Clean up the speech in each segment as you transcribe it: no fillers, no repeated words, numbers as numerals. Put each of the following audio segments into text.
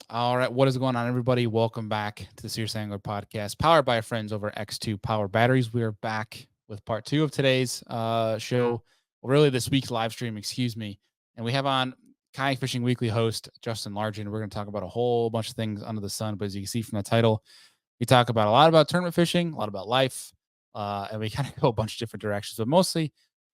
All right, what is going on, everybody? Welcome back to the Serious Angler Podcast, powered by our friends over X2 Power Batteries. We are back with part 2 of today's show, well, really this week's live stream, excuse me. And we have on Kayak Fishing Weekly host Justin Largen. We're going to talk about a whole bunch of things under the sun, but as you can see from the title, we talk about a lot about tournament fishing, a lot about life, and we kind of go a bunch of different directions. But mostly,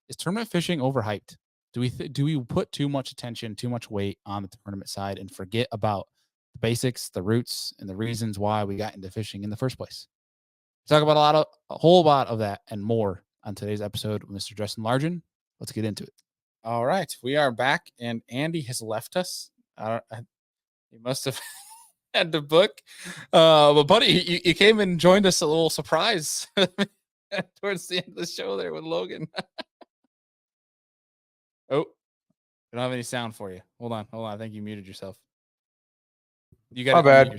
is tournament fishing overhyped? Do we put too much attention, too much weight on the tournament side, and forget about the basics, the roots, and the reasons why we got into fishing in the first place? We talk about a whole lot of that and more on today's episode with Mr. Justin Largen. Let's get into it. All right, we are back, and Andy has left us. He must have had the book, but buddy, you came and joined us, a little surprise towards the end of the show there with Logan. Oh, I don't have any sound for you. Hold on. I think you muted yourself. You got my bad.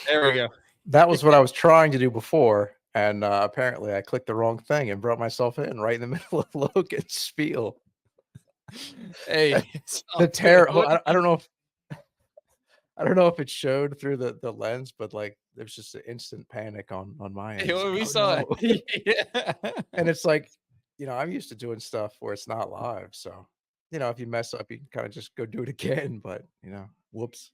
There we go. That was what I was trying to do before, and apparently I clicked the wrong thing and brought myself in right in the middle of Logan's spiel. Hey, the terrible. I don't know if it showed through the lens, but like there's just an instant panic on my end. We saw it. Yeah. And it's like, I'm used to doing stuff where it's not live, so if you mess up, you can kind of just go do it again. But whoops.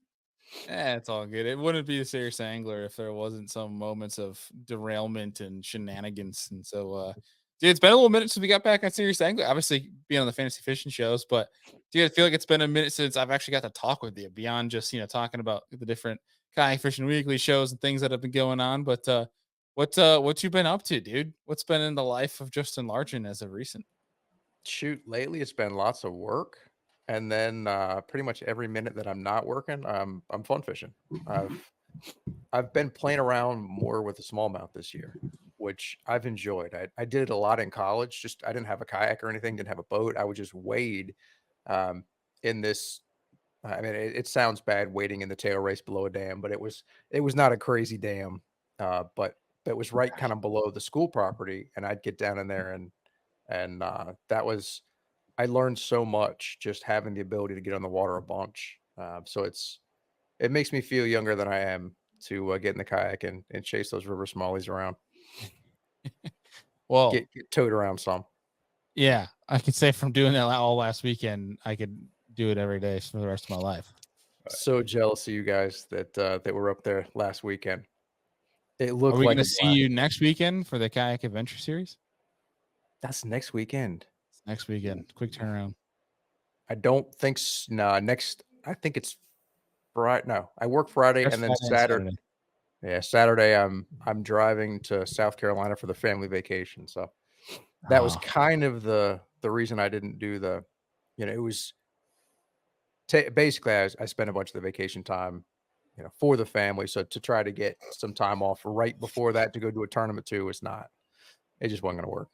It's all good. It wouldn't be a serious angler if there wasn't some moments of derailment and shenanigans. And so, dude, it's been a little minute since we got back on Serious Angler. Obviously, being on the fantasy fishing shows, but dude, I feel like it's been a minute since I've actually got to talk with you beyond just talking about the different Kayak Fishing Weekly shows and things that have been going on. But what you been up to, dude? What's been in the life of Justin Largen as of recent? Shoot, lately it's been lots of work. And then pretty much every minute that I'm not working, I'm fun fishing. I've been playing around more with the smallmouth this year, which I've enjoyed. I did it a lot in college. Just I didn't have a kayak or anything, didn't have a boat. I would just wade in this. I mean, it sounds bad wading in the tail race below a dam, but it was not a crazy dam, but it was right kind of below the school property, and I'd get down in there and that was. I learned so much just having the ability to get on the water a bunch. So it makes me feel younger than I am to get in the kayak and chase those river smallies around. Well, get towed around some. Yeah, I could say from doing that all last weekend, I could do it every day for the rest of my life. So jealous of you guys that were up there last weekend. It looked. Are we going to see you next weekend for the Kayak Adventure Series? That's next weekend. Next weekend, quick turnaround. I don't think next. I think it's Friday. No, I work Friday and then Saturday. Yeah, Saturday I'm driving to South Carolina for the family vacation. So that was kind of the reason I didn't do the. It was basically I spent a bunch of the vacation time, for the family. So to try to get some time off right before that to go do a tournament too was not. It just wasn't going to work.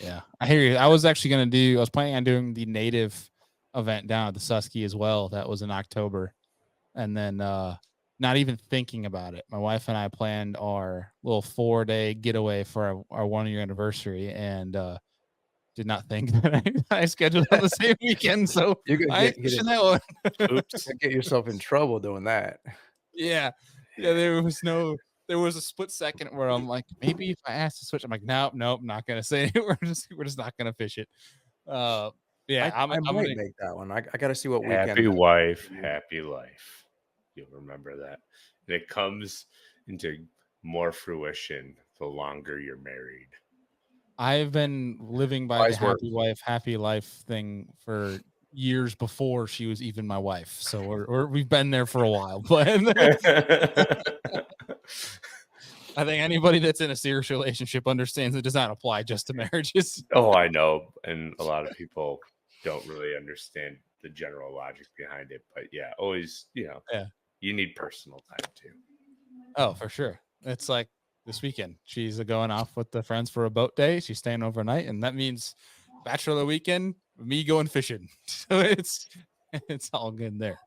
Yeah, I hear you. I was planning on doing the native event down at the Susky as well. That was in October. And then not even thinking about it. My wife and I planned our little 4-day getaway for our 1-year anniversary and did not think that I scheduled on the same weekend. So you could get that one. Oops. Get yourself in trouble doing that. Yeah. There was a split second where I'm like, maybe if I ask to switch, I'm like, nope, not gonna say it. We're just not gonna fish it. Yeah, I might make that one. I got to see what weekend. Happy wife, happy life. You'll remember that, and it comes into more fruition the longer you're married. I've been living by the happy wife, happy life thing for years before she was even my wife. So we've been there for a while, but I think anybody that's in a serious relationship understands it does not apply just to marriages. Oh, I know. And a lot of people don't really understand the general logic behind it. But yeah, always, you need personal time too. Oh, for sure. It's like this weekend. She's going off with the friends for a boat day. She's staying overnight, and that means bachelor weekend, me going fishing. So it's all good there.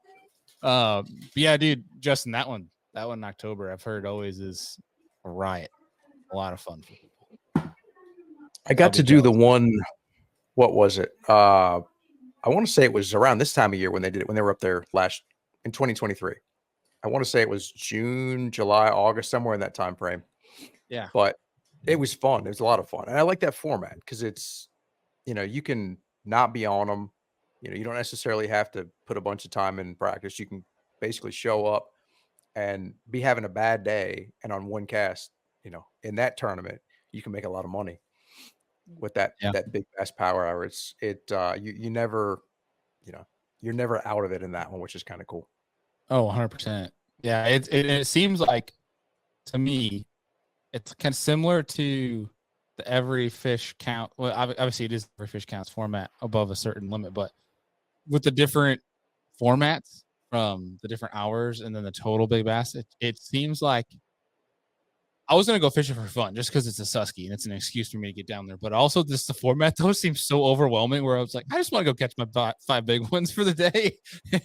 But yeah, dude, Justin, that one in October, I've heard always is a riot. A lot of fun for people. I got to do the one. What was it? I want to say it was around this time of year when they did it, when they were up there last in 2023. I want to say it was June, July, August, somewhere in that time frame. Yeah. But it was fun. It was a lot of fun. And I like that format because it's, you can not be on them. You don't necessarily have to put a bunch of time in practice. You can basically show up and be having a bad day. And on one cast, in that tournament, you can make a lot of money with that big bass power hour. You never, you're never out of it in that one, which is kind of cool. Oh, 100%. Yeah. It seems like, to me, it's kind of similar to the every fish count. Well, obviously it is every fish counts format above a certain limit, but with the different formats from the different hours and then the total big bass, it seems like I was going to go fishing for fun just because it's a Susky and it's an excuse for me to get down there. But also just the format, though, seems so overwhelming where I was like, I just want to go catch my 5 big ones for the day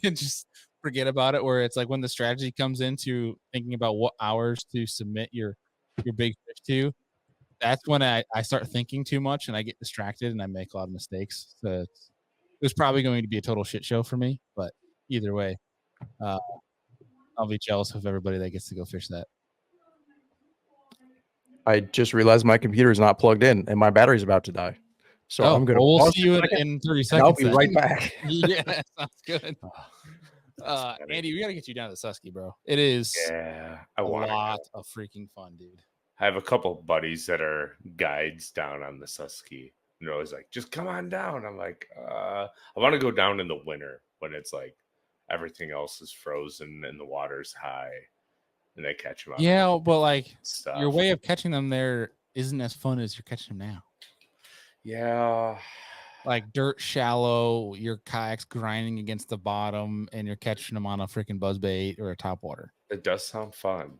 and just forget about it. Where it's like when the strategy comes into thinking about what hours to submit your big fish to, that's when I start thinking too much and I get distracted and I make a lot of mistakes. So it was probably going to be a total shit show for me. But either way, I'll be jealous of everybody that gets to go fish that. I just realized my computer is not plugged in and my battery's about to die. So I'm going to we'll see you in 30 seconds. I'll be right back. Yeah, sounds good. Andy, we got to get you down to Susky, bro. It is a lot of freaking fun, dude. I have a couple buddies that are guides down on the Susky. And they're always like, just come on down. I'm like, I want to go down in the winter when it's like everything else is frozen and the water's high. And they catch them out. Yeah, but like your way of catching them there isn't as fun as you're catching them now. Yeah. Like dirt shallow, your kayak's grinding against the bottom and you're catching them on a freaking buzzbait or a topwater. It does sound fun.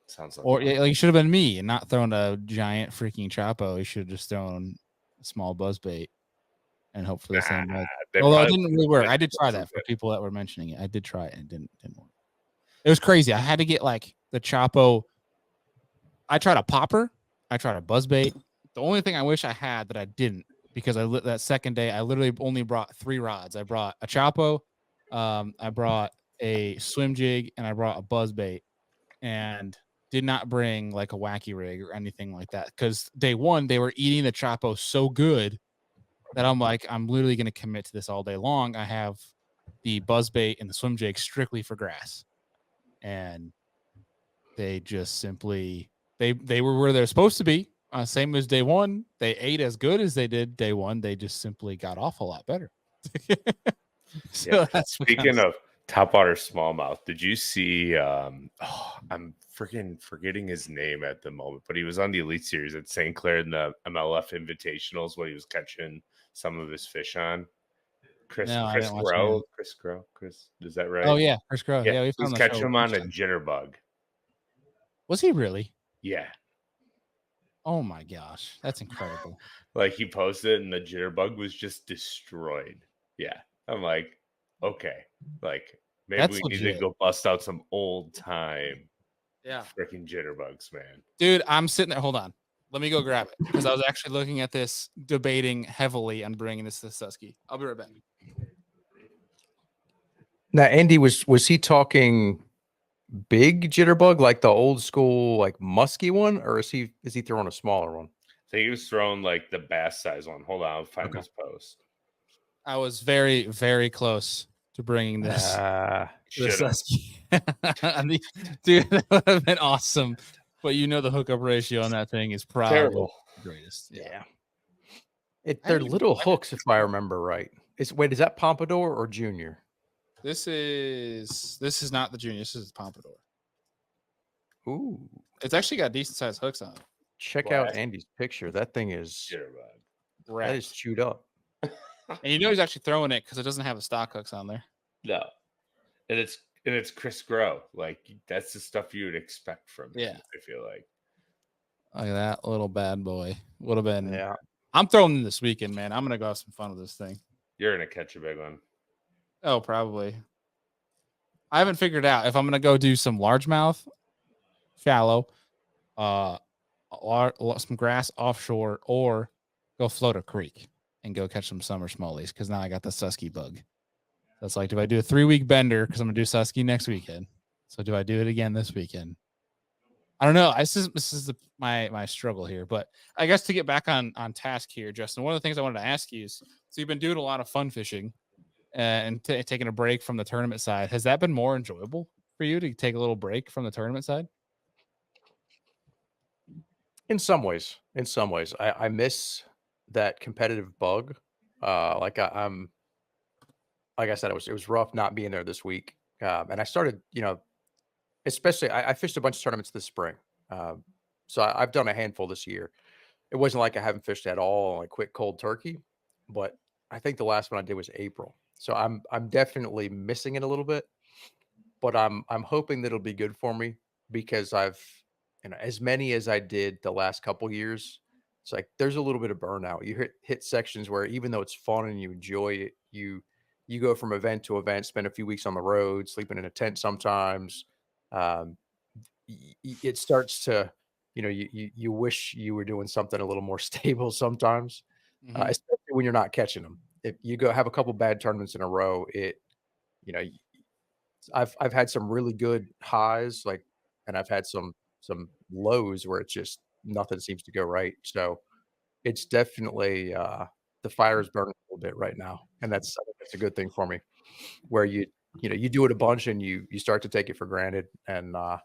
Sounds like or like you should have been me and not thrown a giant freaking Chapo. You should have just thrown a small buzzbait and hope for the same way. Although it didn't really work. I did try that for people that were mentioning it. I did try it and it didn't work. It was crazy. I had to get like the Chapo. I tried a popper. I tried a buzzbait. The only thing I wish I had that I didn't, because that second day I literally only brought 3 rods. I brought a Chapo, I brought a swim jig, and I brought a buzzbait, and did not bring like a wacky rig or anything like that. Because day one they were eating the Chapo so good that I'm like, I'm literally going to commit to this all day long. I have the buzzbait and the swim jig strictly for grass. And they just simply they were where they're supposed to be. Same as day one. They ate as good as they did day one. They just simply got off a lot better. So that's speaking of topwater smallmouth. Did you see? I'm freaking forgetting his name at the moment, but he was on the Elite Series at St. Clair in the MLF Invitationals when he was catching some of his fish on. Chris Grow. Chris, is that right? Oh yeah, Chris Grow. Yeah, he was catching him on a jitterbug. Was he really? Yeah. Oh my gosh, that's incredible. Like he posted and the jitterbug was just destroyed. Yeah. I'm like, okay. Like maybe that's we legit. need to go bust out some old time freaking jitterbugs, man. Dude, I'm sitting there. Hold on. Let me go grab it because I was actually looking at this, debating heavily on bringing this to Susky. I'll be right back. Now, Andy, was he talking big jitterbug like the old school like musky one, or is he throwing a smaller one? I think he was throwing like the bass size one. Hold on, I'll find his post. I was very, very close to bringing this to Susky. Dude, that would have been awesome. But the hookup ratio on that thing is probably terrible. The greatest. Yeah. They're little hooks, if I remember right. Is that Pompadour or Junior? This is not the Junior. This is the Pompadour. Ooh. It's actually got decent sized hooks on it. Check out Andy's picture. That thing is that is chewed up. And he's actually throwing it because it doesn't have the stock hooks on there. No. And it's Chris Grow. Like that's the stuff you would expect from him, I feel like. Look at that little bad boy. Would have been. Yeah. I'm throwing this weekend, man. I'm gonna go have some fun with this thing. You're gonna catch a big one. Oh, probably. I haven't figured out if I'm gonna go do some largemouth, shallow, uh, some grass offshore, or go float a creek and go catch some summer smallies. Because now I got the Susky bug. So it's like, do I do a 3-week bender? Because I'm gonna do Susky next weekend. So do I do it again this weekend? I don't know. This is my struggle here. But I guess to get back on task here, Justin, one of the things I wanted to ask you is, so you've been doing a lot of fun fishing and taking a break from the tournament side. Has that been more enjoyable for you to take a little break from the tournament side? In some ways, I miss that competitive bug. I'm like I said, it was rough not being there this week. And I started, especially I fished a bunch of tournaments this spring. Um, so I've done a handful this year. It wasn't like I haven't fished at all, like quit cold turkey, but I think the last one I did was April. So I'm definitely missing it a little bit, but I'm hoping that it'll be good for me because I've, as many as I did the last couple years, it's like there's a little bit of burnout. You hit sections where even though it's fun and you enjoy it, you go from event to event, spend a few weeks on the road, sleeping in a tent sometimes. Um, it starts to, you wish you were doing something a little more stable sometimes, Mm-hmm. especially when you're not catching them. If you go have a couple bad tournaments in a row, you know, I've had some really good highs, like, and I've had some lows where it's just nothing seems to go right. So it's definitely the fire is burning a little bit right now, and I think that's a good thing for me. Where you do it a bunch and you start to take it for granted, and I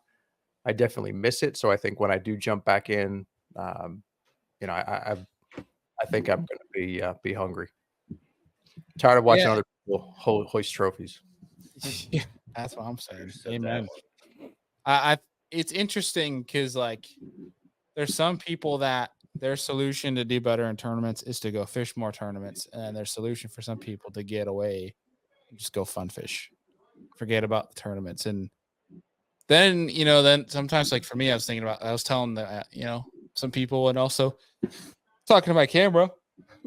definitely miss it. So I think when I do jump back in, um, you know, I think I'm going to be hungry. Tired of watching Yeah, other people hoist trophies. yeah, that's what I'm saying. Understood that Amen. one. I it's interesting because like there's some people that their solution to do better in tournaments is to go fish more tournaments, and their solution for some people to get away, just go fun fish, forget about the tournaments, and then then sometimes like for me, I was telling the some people, and also talking to my camera,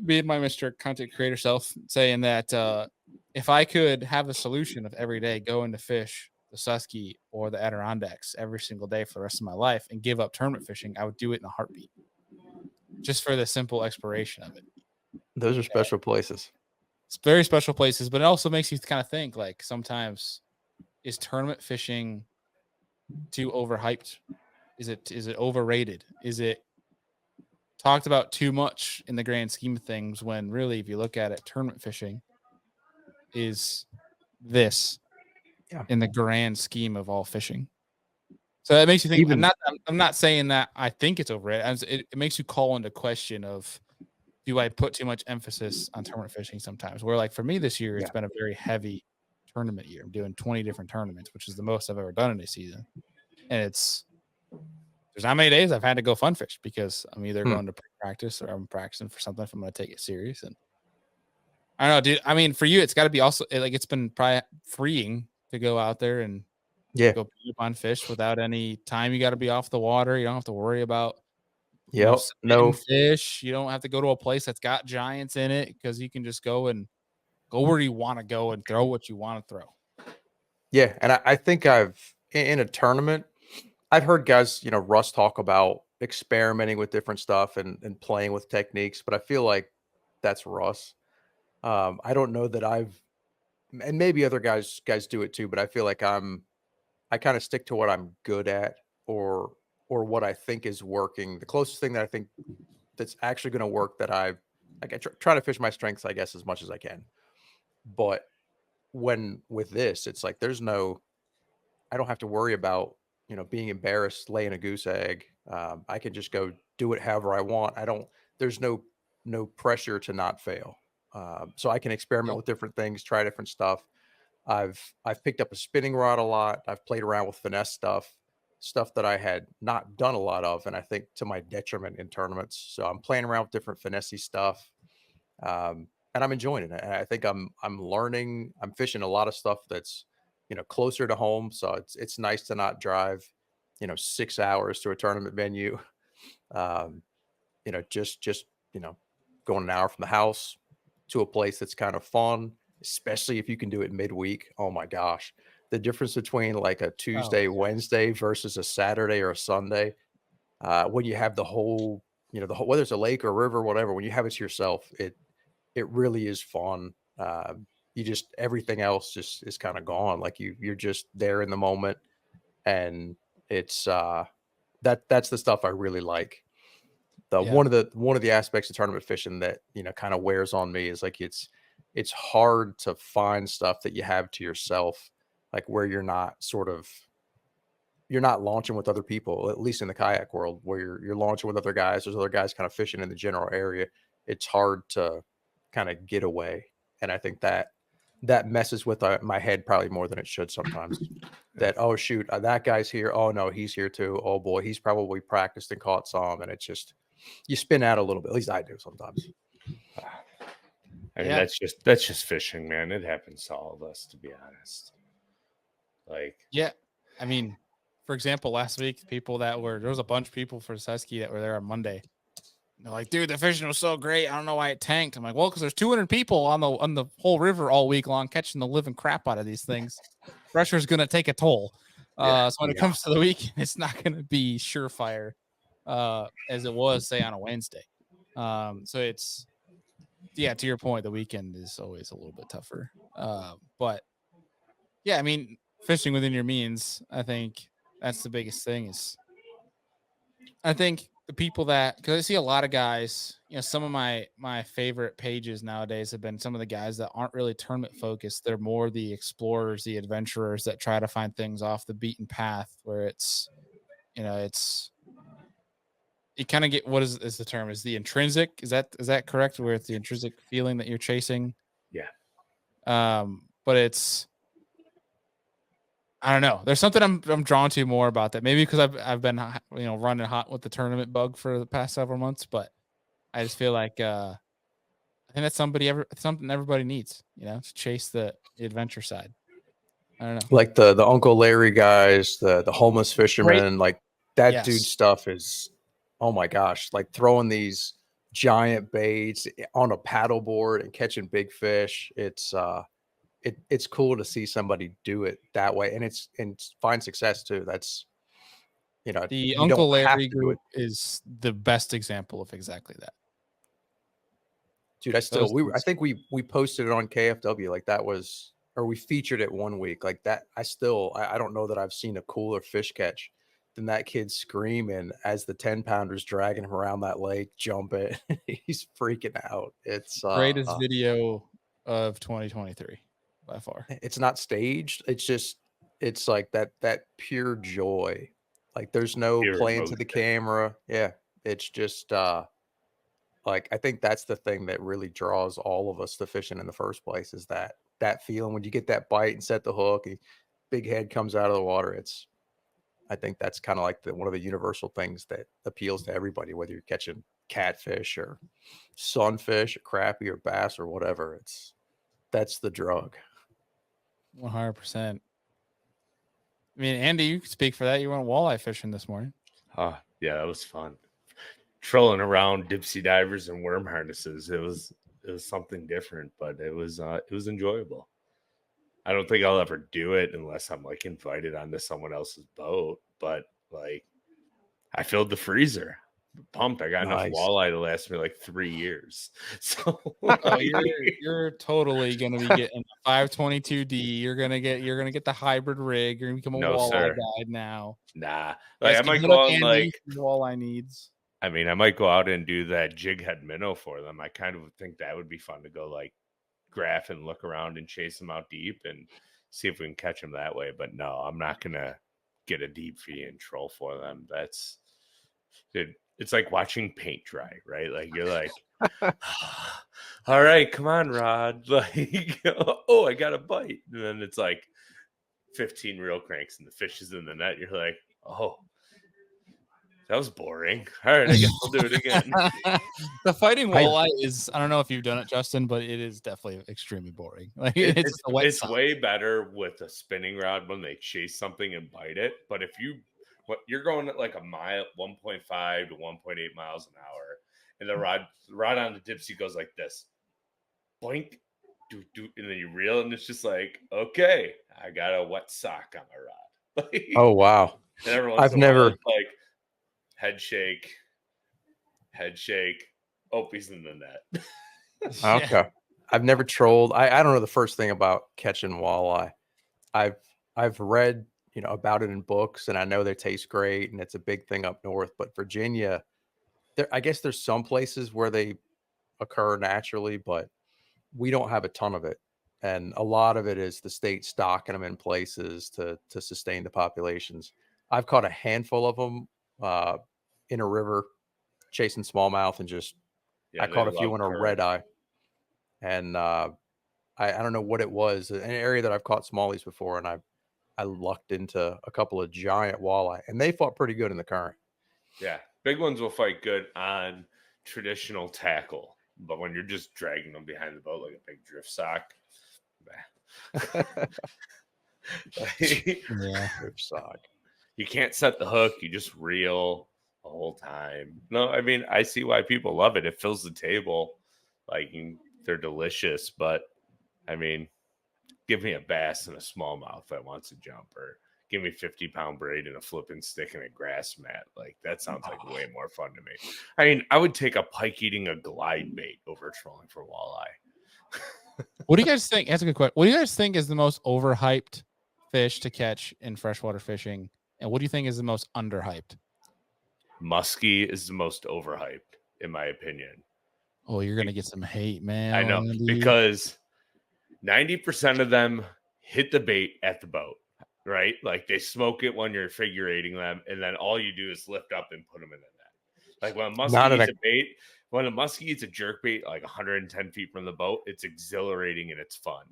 being my Mr. Content Creator self, saying that if I could have a solution of every day going to fish the Susky or the Adirondacks every single day for the rest of my life and give up tournament fishing, I would do it in a heartbeat, just for the simple exploration of it. Those are special places. It's very special places, but it also makes you kind of think like sometimes, is tournament fishing too overhyped? Is it overrated? Is it talked about too much in the grand scheme of things, when really, if you look at it, tournament fishing is this Yeah. in the grand scheme of all fishing. So it makes you think. Even I'm not saying that I think it's overrated. It makes you call into question of, do I put too much emphasis on tournament fishing sometimes? Where like for me this year, it's yeah. been a very heavy tournament year. I'm doing 20 different tournaments, which is the most I've ever done in a season. And there's not many days I've had to go fun fish because I'm either going to practice or I'm practicing for something if I'm going to take it serious. And I don't know, dude. I mean, for you, it's got to be also like it's been probably freeing to go out there and Yeah. go beat up on fish without any time. You got to be off the water. You don't have to worry about Yep. submitting No. fish. You don't have to go to a place that's got giants in it, because you can just go where you want to go and throw what you want to throw. Yeah, and I think in a tournament, I've heard guys, Russ talk about experimenting with different stuff and playing with techniques, but I feel like that's Russ. I don't know that and maybe other guys do it too, but I feel like I kind of stick to what I'm good at, or what I think is working. The closest thing that I think that's actually going to work, that I try to fish my strengths, I guess, as much as I can. But when with this, it's like I don't have to worry about, being embarrassed laying a goose egg. I can just go do it however I want. There's no pressure to not fail. So I can experiment Yep. with different things, try different stuff. I've picked up a spinning rod a lot. I've played around with finesse stuff that I had not done a lot of, and I think to my detriment in tournaments. So I'm playing around with different finessey stuff. And I'm enjoying it. And I think I'm learning. I'm fishing a lot of stuff that's closer to home, so it's nice to not drive 6 hours to a tournament venue. You know, just you know, going an hour from the house to a place that's kind of fun, especially if you can do it midweek. Oh my gosh, the difference between like a Tuesday, Wednesday versus a Saturday or a Sunday, when you have the whole, you know, the whole, whether it's a lake or a river, whatever, when you have it to yourself, it really is fun. You just everything else just is kind of gone. Like you're just there in the moment, and it's that's the stuff I really like. One of the aspects of tournament fishing that, you know, kind of wears on me is like it's hard to find stuff that you have to yourself, like where you're not launching with other people, at least in the kayak world, where you're launching with other guys. There's other guys kind of fishing in the general area. It's hard to kind of get away, and I think that messes with my head probably more than it should sometimes. That, oh shoot, that guy's here. Oh no, he's here too. Oh boy, he's probably practiced and caught some, and it's just you spin out a little bit. At least I do sometimes. I mean, that's just fishing, man. It happens to all of us, to be honest. Like, yeah, I mean, for example, last week, there was a bunch of people for Susky that were there on Monday. They're like, dude, the fishing was so great. I don't know why it tanked. I'm like, well, because there's 200 people on the whole river all week long catching the living crap out of these things. Pressure's going to take a toll. So when it comes to the weekend, it's not going to be surefire as it was, say, on a Wednesday. So it's, yeah, to your point, the weekend is always a little bit tougher. But yeah, I mean, fishing within your means, I think that's the biggest thing. Is I think the people that, because I see a lot of guys, you know, some of my favorite pages nowadays have been some of the guys that aren't really tournament focused. They're more the explorers, the adventurers that try to find things off the beaten path, where it's, you know, you kind of get, what is the term? Is the intrinsic? Is that correct? Where it's the intrinsic feeling that you're chasing? yeah. But it's, I don't know. There's something I'm drawn to more about that. Maybe because I've been, you know, running hot with the tournament bug for the past several months, but I just feel like I think that's something everybody needs, you know, to chase the adventure side. I don't know. Like the Uncle Larry guys, the homeless fishermen, like that dude stuff is, oh my gosh, like throwing these giant baits on a paddleboard and catching big fish. It's cool to see somebody do it that way, and find success too. That's, you know, The you Uncle don't have Larry to do it. group is the best example of exactly that. Dude, I think we posted it on KFW, like that was, or we featured it one week like that. I don't know that I've seen a cooler fish catch than that kid screaming as the 10-pounder's dragging him around that lake, jumping. He's freaking out. It's greatest video of 2023 by far. It's not staged. It's like that pure joy. Like there's no Pure playing emotion. to the camera. Yeah. It's just like I think that's the thing that really draws all of us to fishing in the first place, is that feeling when you get that bite and set the hook, and big head comes out of the water. I think that's kind of like one of the universal things that appeals to everybody, whether you're catching catfish or sunfish or crappie or bass or whatever. That's the drug. 100%. I mean, Andy, you can speak for that. You went walleye fishing this morning. Yeah, that was fun. Trolling around dipsy divers and worm harnesses. It was something different, but it was enjoyable. I don't think I'll ever do it unless I'm like invited onto someone else's boat. But like, I filled the freezer. Pumped. I got enough walleye to last me like 3 years. So you're totally gonna be getting a 522D. You're gonna get the hybrid rig. You're gonna become a walleye guide now. Nah, like I might go on like walleye needs. I mean, I might go out and do that jig head minnow for them. I kind of think that would be fun to go like graph and look around and chase them out deep and see if we can catch them that way. But no, I'm not gonna get a deep fee and troll for them. That's, dude, it's like watching paint dry, right? Like you're like, all right, come on, Rod. Like, oh, I got a bite. And then it's like 15 reel cranks and the fish is in the net. You're like, oh, that was boring. All right, I guess I'll do it again. The fighting walleye is, I don't know if you've done it, Justin, but it is definitely extremely boring. Like it's way better with a spinning rod when they chase something and bite it. But if you what you're going at like a mile, 1.5 to 1.8 miles an hour, and the rod on the dipsy goes like this, boink, do, and then you reel, and it's just like, okay, I got a wet sock on my rod. Like, Oh wow! and every once I've in a while, never. it's like head shake. Oh, he's in the net. Okay. I've never trolled. I don't know the first thing about catching walleye. I've read, about it in books, and I know they taste great and it's a big thing up north, but Virginia, I guess there's some places where they occur naturally, but we don't have a ton of it. And a lot of it is the state stocking them in places to sustain the populations. I've caught a handful of them in a river chasing smallmouth, and just Yeah, I they caught a few love on a red current. eye. And I don't know what it was, an area that I've caught smallies before, and I lucked into a couple of giant walleye, and they fought pretty good in the current. Yeah, big ones will fight good on traditional tackle, but when you're just dragging them behind the boat like a big drift sock, Yeah. Rip sock. you can't set the hook. You just reel the whole time. No, I mean, I see why people love it. It fills the table. Like, they're delicious, but I mean, give me a bass and a smallmouth that wants to jump, or give me 50-pound braid and a flipping stick and a grass mat. Like, that sounds like way more fun to me. I mean, I would take a pike eating a glide bait over trolling for walleye. What do you guys think? That's a good question. What do you guys think is the most overhyped fish to catch in freshwater fishing? And what do you think is the most underhyped? Muskie is the most overhyped, in my opinion. Oh, you're going to get some hate, man. I know, Andy. because 90% of them hit the bait at the boat, right? Like, they smoke it when you're figure eighting them, and then all you do is lift up and put them in the net. Like, when a muskie eats a bait, when a muskie eats a jerk bait like 110 feet from the boat, it's exhilarating and it's fun.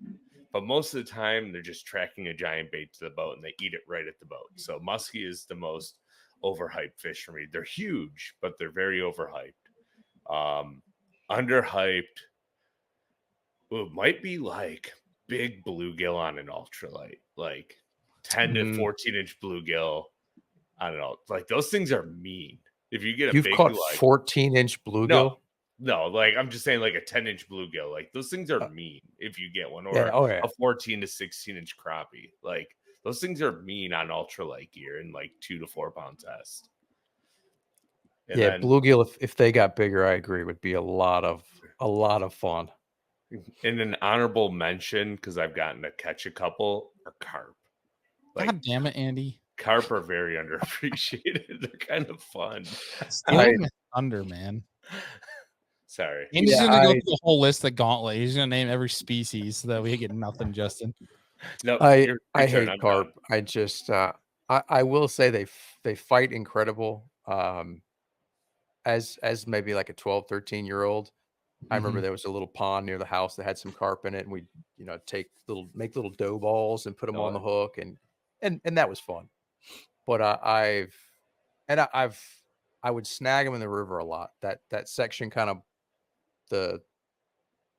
But most of the time, they're just tracking a giant bait to the boat, and they eat it right at the boat. So muskie is the most overhyped fish for me. They're huge, but they're very overhyped. Underhyped, it might be like big bluegill on an ultralight, like 10 to 14 inch bluegill. I don't know. Like, those things are mean. If you get a You've big, caught like 14-inch bluegill? no, like, I'm just saying, like a 10-inch bluegill. Like, those things are mean if you get one, or yeah. a 14 to 16-inch crappie. Like, those things are mean on ultralight gear and like 2 to 4 pound test. And yeah, then, bluegill, if they got bigger, I agree, would be a lot of fun. in an honorable mention, because I've gotten to catch a couple, are carp. Like, God damn it, Andy. Carp are very underappreciated. They're kind of fun. Stealing my thunder, man. Sorry. Andy's going to go through the whole list of gauntlet. He's going to name every species so that we get nothing, Justin. No, I hate carp. I just I will say they fight incredible. As maybe like a 12, 13-year-old, I remember there was a little pond near the house that had some carp in it, and we'd make little dough balls and put them on the hook, and that was fun. But I would snag them in the river a lot. That section, kind of the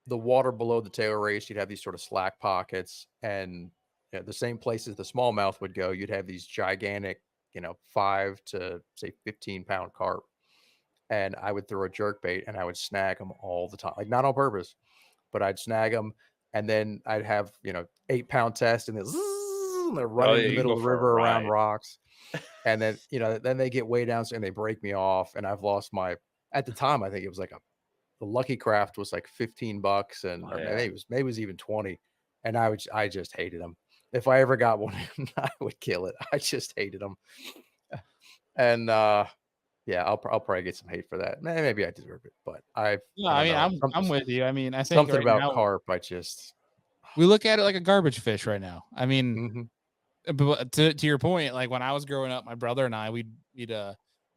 water below the tail race, you'd have these sort of slack pockets, and the same places the smallmouth would go, you'd have these gigantic 5 to say 15-pound carp. And I would throw a jerk bait and I would snag them all the time, like not on purpose, but I'd snag them. And then I'd have, 8-pound test, and they're running in the middle of the river around rocks. And then, then they get way down and they break me off. And I've lost at the time, I think it was like the Lucky Craft was like $15, and or maybe it was even 20. And I just hated them. If I ever got one, I would kill it. I just hated them. And, yeah, I'll probably get some hate for that. Maybe I deserve it, but I'm with you. I mean, I think something right about now, carp. We look at it like a garbage fish right now. I mean, but to your point, like when I was growing up, my brother and I, we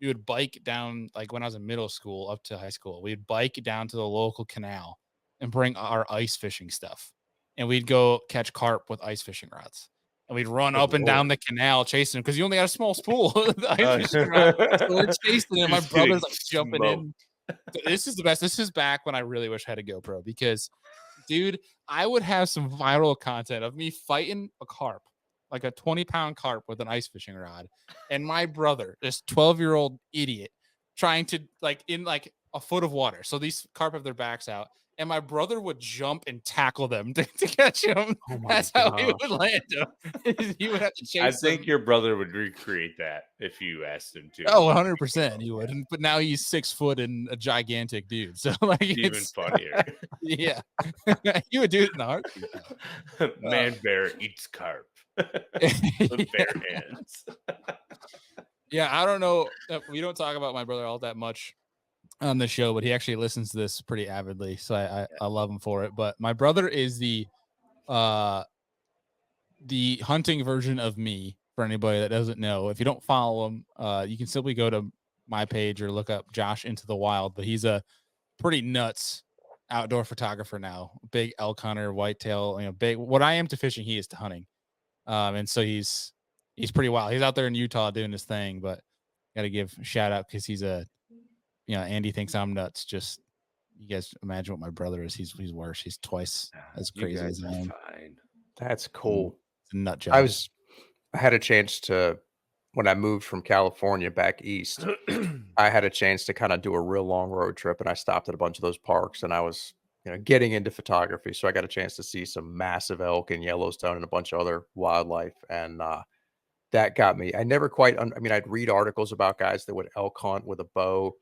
would bike down, like when I was in middle school up to high school, we'd bike down to the local canal and bring our ice fishing stuff, and we'd go catch carp with ice fishing rods. And we'd run up and down the canal chasing him because you only got a small spool. So we're chasing him. My brother's like jumping in. This is the best. This is back when I really wish I had a GoPro, because, dude, I would have some viral content of me fighting a carp, like a 20-pound carp with an ice fishing rod, and my brother, this 12-year-old idiot, trying to like in like a foot of water. So these carp have their backs out, and my brother would jump and tackle them to catch him. Oh my That's how he gosh. would land them. He would have to chase I think them. your brother would recreate that if you asked him to. Oh, 100% he would. But now he's 6 foot and a gigantic dude. So like Even it's funnier. yeah. He would do it in a heartbeat. Man bear eats carp with bare hands. Yeah, I don't know. We don't talk about my brother all that much on the show, but he actually listens to this pretty avidly. So I love him for it. But my brother is the hunting version of me. For anybody that doesn't know, if you don't follow him, you can simply go to my page or look up Josh Into the Wild. But he's a pretty nuts outdoor photographer now. Big elk hunter, whitetail. Big. What I am to fishing, he is to hunting. And so he's pretty wild. He's out there in Utah doing his thing. But got to give a shout out because he's Andy thinks I'm nuts. Just you guys imagine what my brother is. He's worse. He's twice as crazy as I am. Fine. That's cool. It's a nut job. I had a chance to, when I moved from California back east, I had a chance to kind of do a real long road trip, and I stopped at a bunch of those parks, and I was, getting into photography. So I got a chance to see some massive elk in Yellowstone and a bunch of other wildlife. And that got me. I never quite, I'd read articles about guys that would elk hunt with a bow,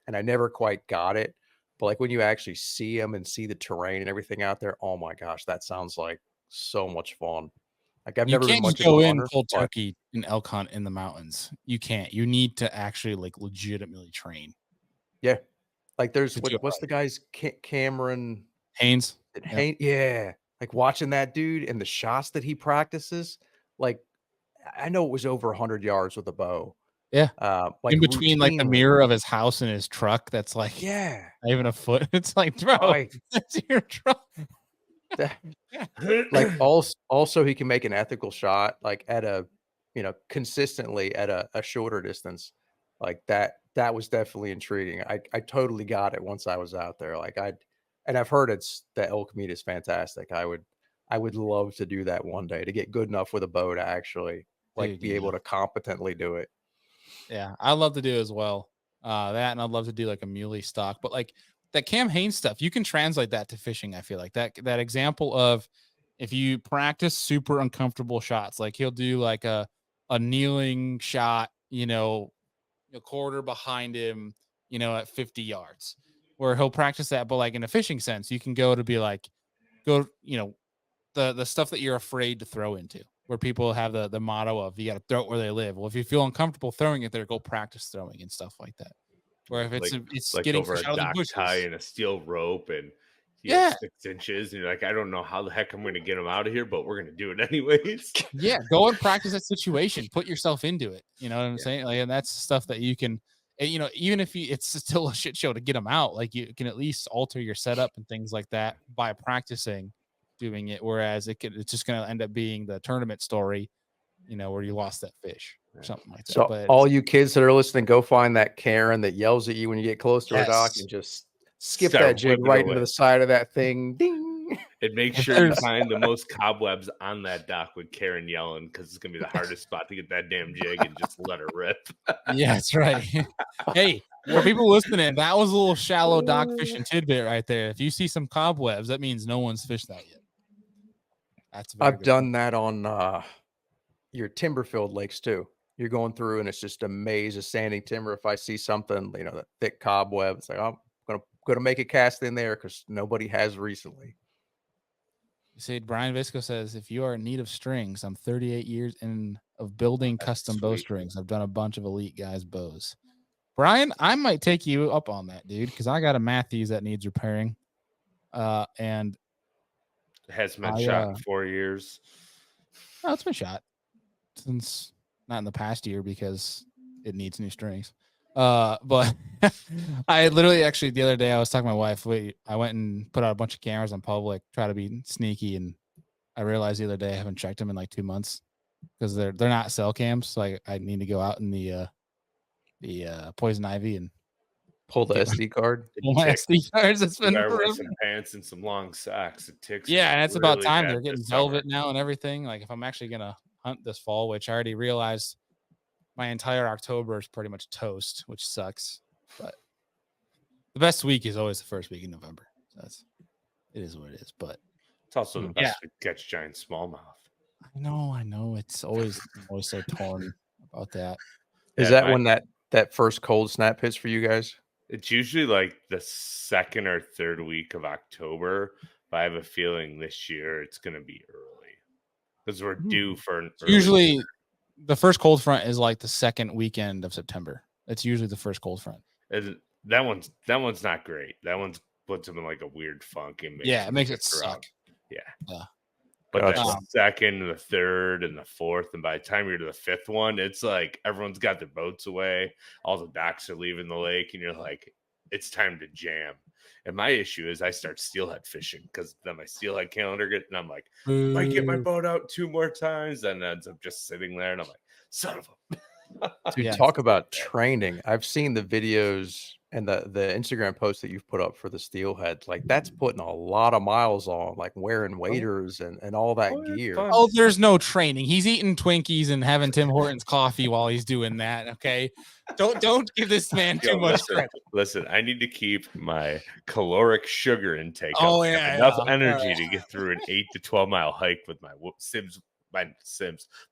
and I never quite got it. But like when you actually see them and see the terrain and everything out there, oh my gosh, that sounds like so much fun. Like I've never been much go of a in hunter, cold but turkey and elk hunt in the mountains. You can't. You need to actually like legitimately train. yeah, like there's To do it what's right. the guy's Cameron Haynes. Yeah, like watching that dude and the shots that he practices. Like I know it was over 100 yards with a bow. Yeah. Like In between like the routinely. mirror of his house and his truck, that's like Yeah, not even a foot. It's like, bro, I that's your truck. that- like also he can make an ethical shot like at a consistently at a shorter distance. Like that was definitely intriguing. I totally got it once I was out there. Like I've heard the elk meat is fantastic. I would love to do that one day, to get good enough with a bow to actually like Dude, be able to competently do it. Yeah, I love to do as well. That, and I'd love to do like a muley stock, but like that Cam Hanes stuff, you can translate that to fishing. I feel like that example of if you practice super uncomfortable shots, like he'll do like a kneeling shot, a quarter behind him, at 50 yards, where he'll practice that. But like in a fishing sense, you can go the stuff that you're afraid to throw into, where people have the motto of you got to throw it where they live. Well, if you feel uncomfortable throwing it there, go practice throwing and stuff like that. Where if it's like getting over fish a out of the dock bushes, tie and a steel rope, and he yeah, has 6 inches, and you're like, I don't know how the heck I'm going to get him out of here, but we're going to do it anyways. yeah, go and practice that situation. Put yourself into it. You know what I'm saying? Like, and that's stuff that you can. And, even if it's still a shit show to get them out, like you can at least alter your setup and things like that by practicing doing it. Whereas it's just going to end up being the tournament story, where you lost that fish or something like that. So But all you kids that are listening, go find that Karen that yells at you when you get close to a dock yes, and just skip Start that jig whipping right away. into the side of that thing. Ding. And make If sure you there's- find the most cobwebs on that dock with Karen yelling, because it's going to be the hardest spot to get that damn jig and just let her rip. yeah, that's right. Hey, for people listening, that was a little shallow dock fishing tidbit right there. If you see some cobwebs, that means no one's fished that yet. That's a very I've good done point. that on your timber filled lakes too. You're going through and it's just a maze of standing timber. If I see something, that thick cobweb, it's like, I'm gonna make a cast in there because nobody has recently. You see, Brian Visco says, if you are in need of strings, I'm 38 years in of building That's custom sweet. bow strings. I've done a bunch of elite guys' bows. Brian, I might take you up on that, dude, because I got a Matthews that needs repairing. And It hasn't been shot in 4 years. no, it's been shot since not in the past year because it needs new strings. But I literally actually the other day I was talking to my wife. I went and put out a bunch of cameras on public, try to be sneaky, and I realized the other day I haven't checked them in like 2 months because they're not cell cams. So I need to go out in the poison ivy and Pull the get SD card. pull my SD cards. It's You been gotta wear forever. some pants and some long socks. It ticks. Yeah, and it's about really time bad they're getting this summer. velvet now and everything. Like if I'm actually gonna hunt this fall, which I already realized my entire October is pretty much toast, which sucks. But the best week is always the first week in November. So it is what it is. But It's also the best to catch giant smallmouth. I know. It's always so torn about that. Is that when that first cold snap hits for you guys? It's usually like the second or third week of October, but I have a feeling this year it's going to be early because we're due for an early usually the first cold front is like the second weekend of September. It's usually the first cold front. That one's not great. That one's puts them in like a weird funk and makes it suck. Yeah. But the second, the third, and the fourth, and by the time you're to the fifth one, it's like everyone's got their boats away, all the docks are leaving the lake, and you're like, it's time to jam. And my issue is I start steelhead fishing because then my steelhead calendar gets, and I'm like, might get my boat out 2 more times, and it ends up just sitting there, and I'm like, son of a. Dude, talk about training. I've seen the videos and the Instagram posts that you've put up for the steelhead. Like that's putting a lot of miles on, like wearing waders and all that gear. Oh, there's no training. He's eating Twinkies and having Tim Hortons coffee while he's doing that. Okay, don't give this man too much credit. Listen, I need to keep my caloric sugar intake up. Enough energy to get through an 8 to 12 mile hike with my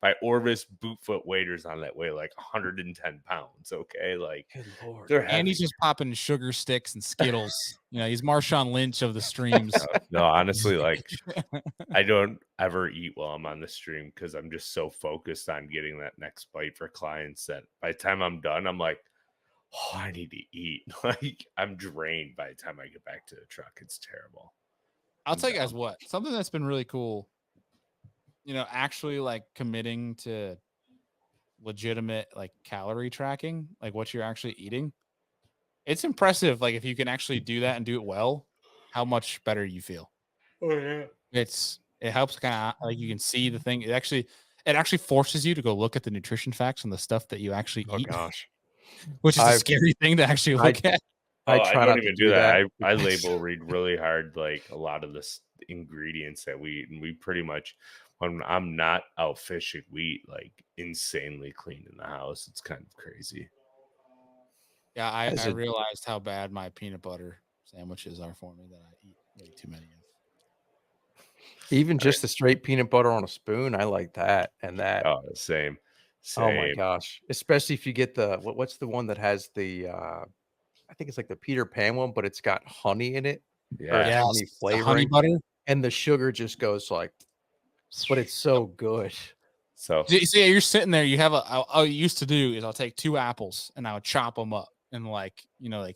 my Orvis bootfoot waders on that weigh like 110 pounds. Okay, like good Lord. And he's just popping sugar sticks and Skittles. He's Marshawn Lynch of the streams. No, honestly, like I don't ever eat while I'm on the stream because I'm just so focused on getting that next bite for clients that by the time I'm done, I'm like, oh, I need to eat. Like I'm drained by the time I get back to the truck. It's terrible. I'll tell you guys what, something that's been really cool, actually like committing to legitimate like calorie tracking, like what you're actually eating. It's impressive. Like if you can actually do that and do it well, how much better you feel. Oh yeah. It helps kind of like you can see the thing. It actually forces you to go look at the nutrition facts and the stuff that you actually eat. Oh gosh. Which is a scary thing to actually look at. I don't even do that. I label read really hard, like a lot of the ingredients that we eat, and we pretty much, when I'm not out fishing, we eat like insanely clean in the house. It's kind of crazy. Yeah, I realized how bad my peanut butter sandwiches are for me that I eat way too many of. Even just the straight peanut butter on a spoon, I like that. And that. Oh, same. Oh my gosh! Especially if you get the what's the one that has the I think it's like the Peter Pan one, but it's got honey in it. Yeah, honey flavoring, honey butter, and the sugar just goes like. But it's so good. So you're sitting there. You have I used to do is I'll take 2 apples and I would chop them up in like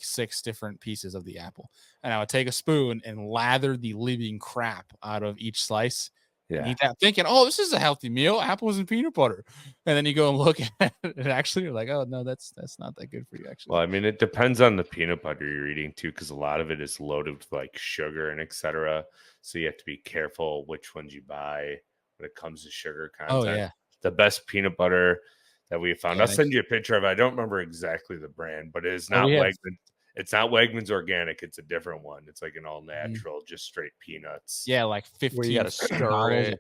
6 different pieces of the apple, and I would take a spoon and lather the living crap out of each slice. Yeah, and eat that thinking, oh, this is a healthy meal, apples and peanut butter, and then you go and look at it, and actually you're like, oh no, that's not that good for you. Actually, well, I mean, it depends on the peanut butter you're eating too, because a lot of it is loaded with like sugar and etc. So you have to be careful which ones you buy when it comes to sugar content. Oh yeah, the best peanut butter that we found. I'll send you a picture of it. I don't remember exactly the brand, but it is not Wegmans. It's not Wegmans organic. It's a different one. It's like an all natural, just straight peanuts. Yeah, like 15. Where you got to stir it.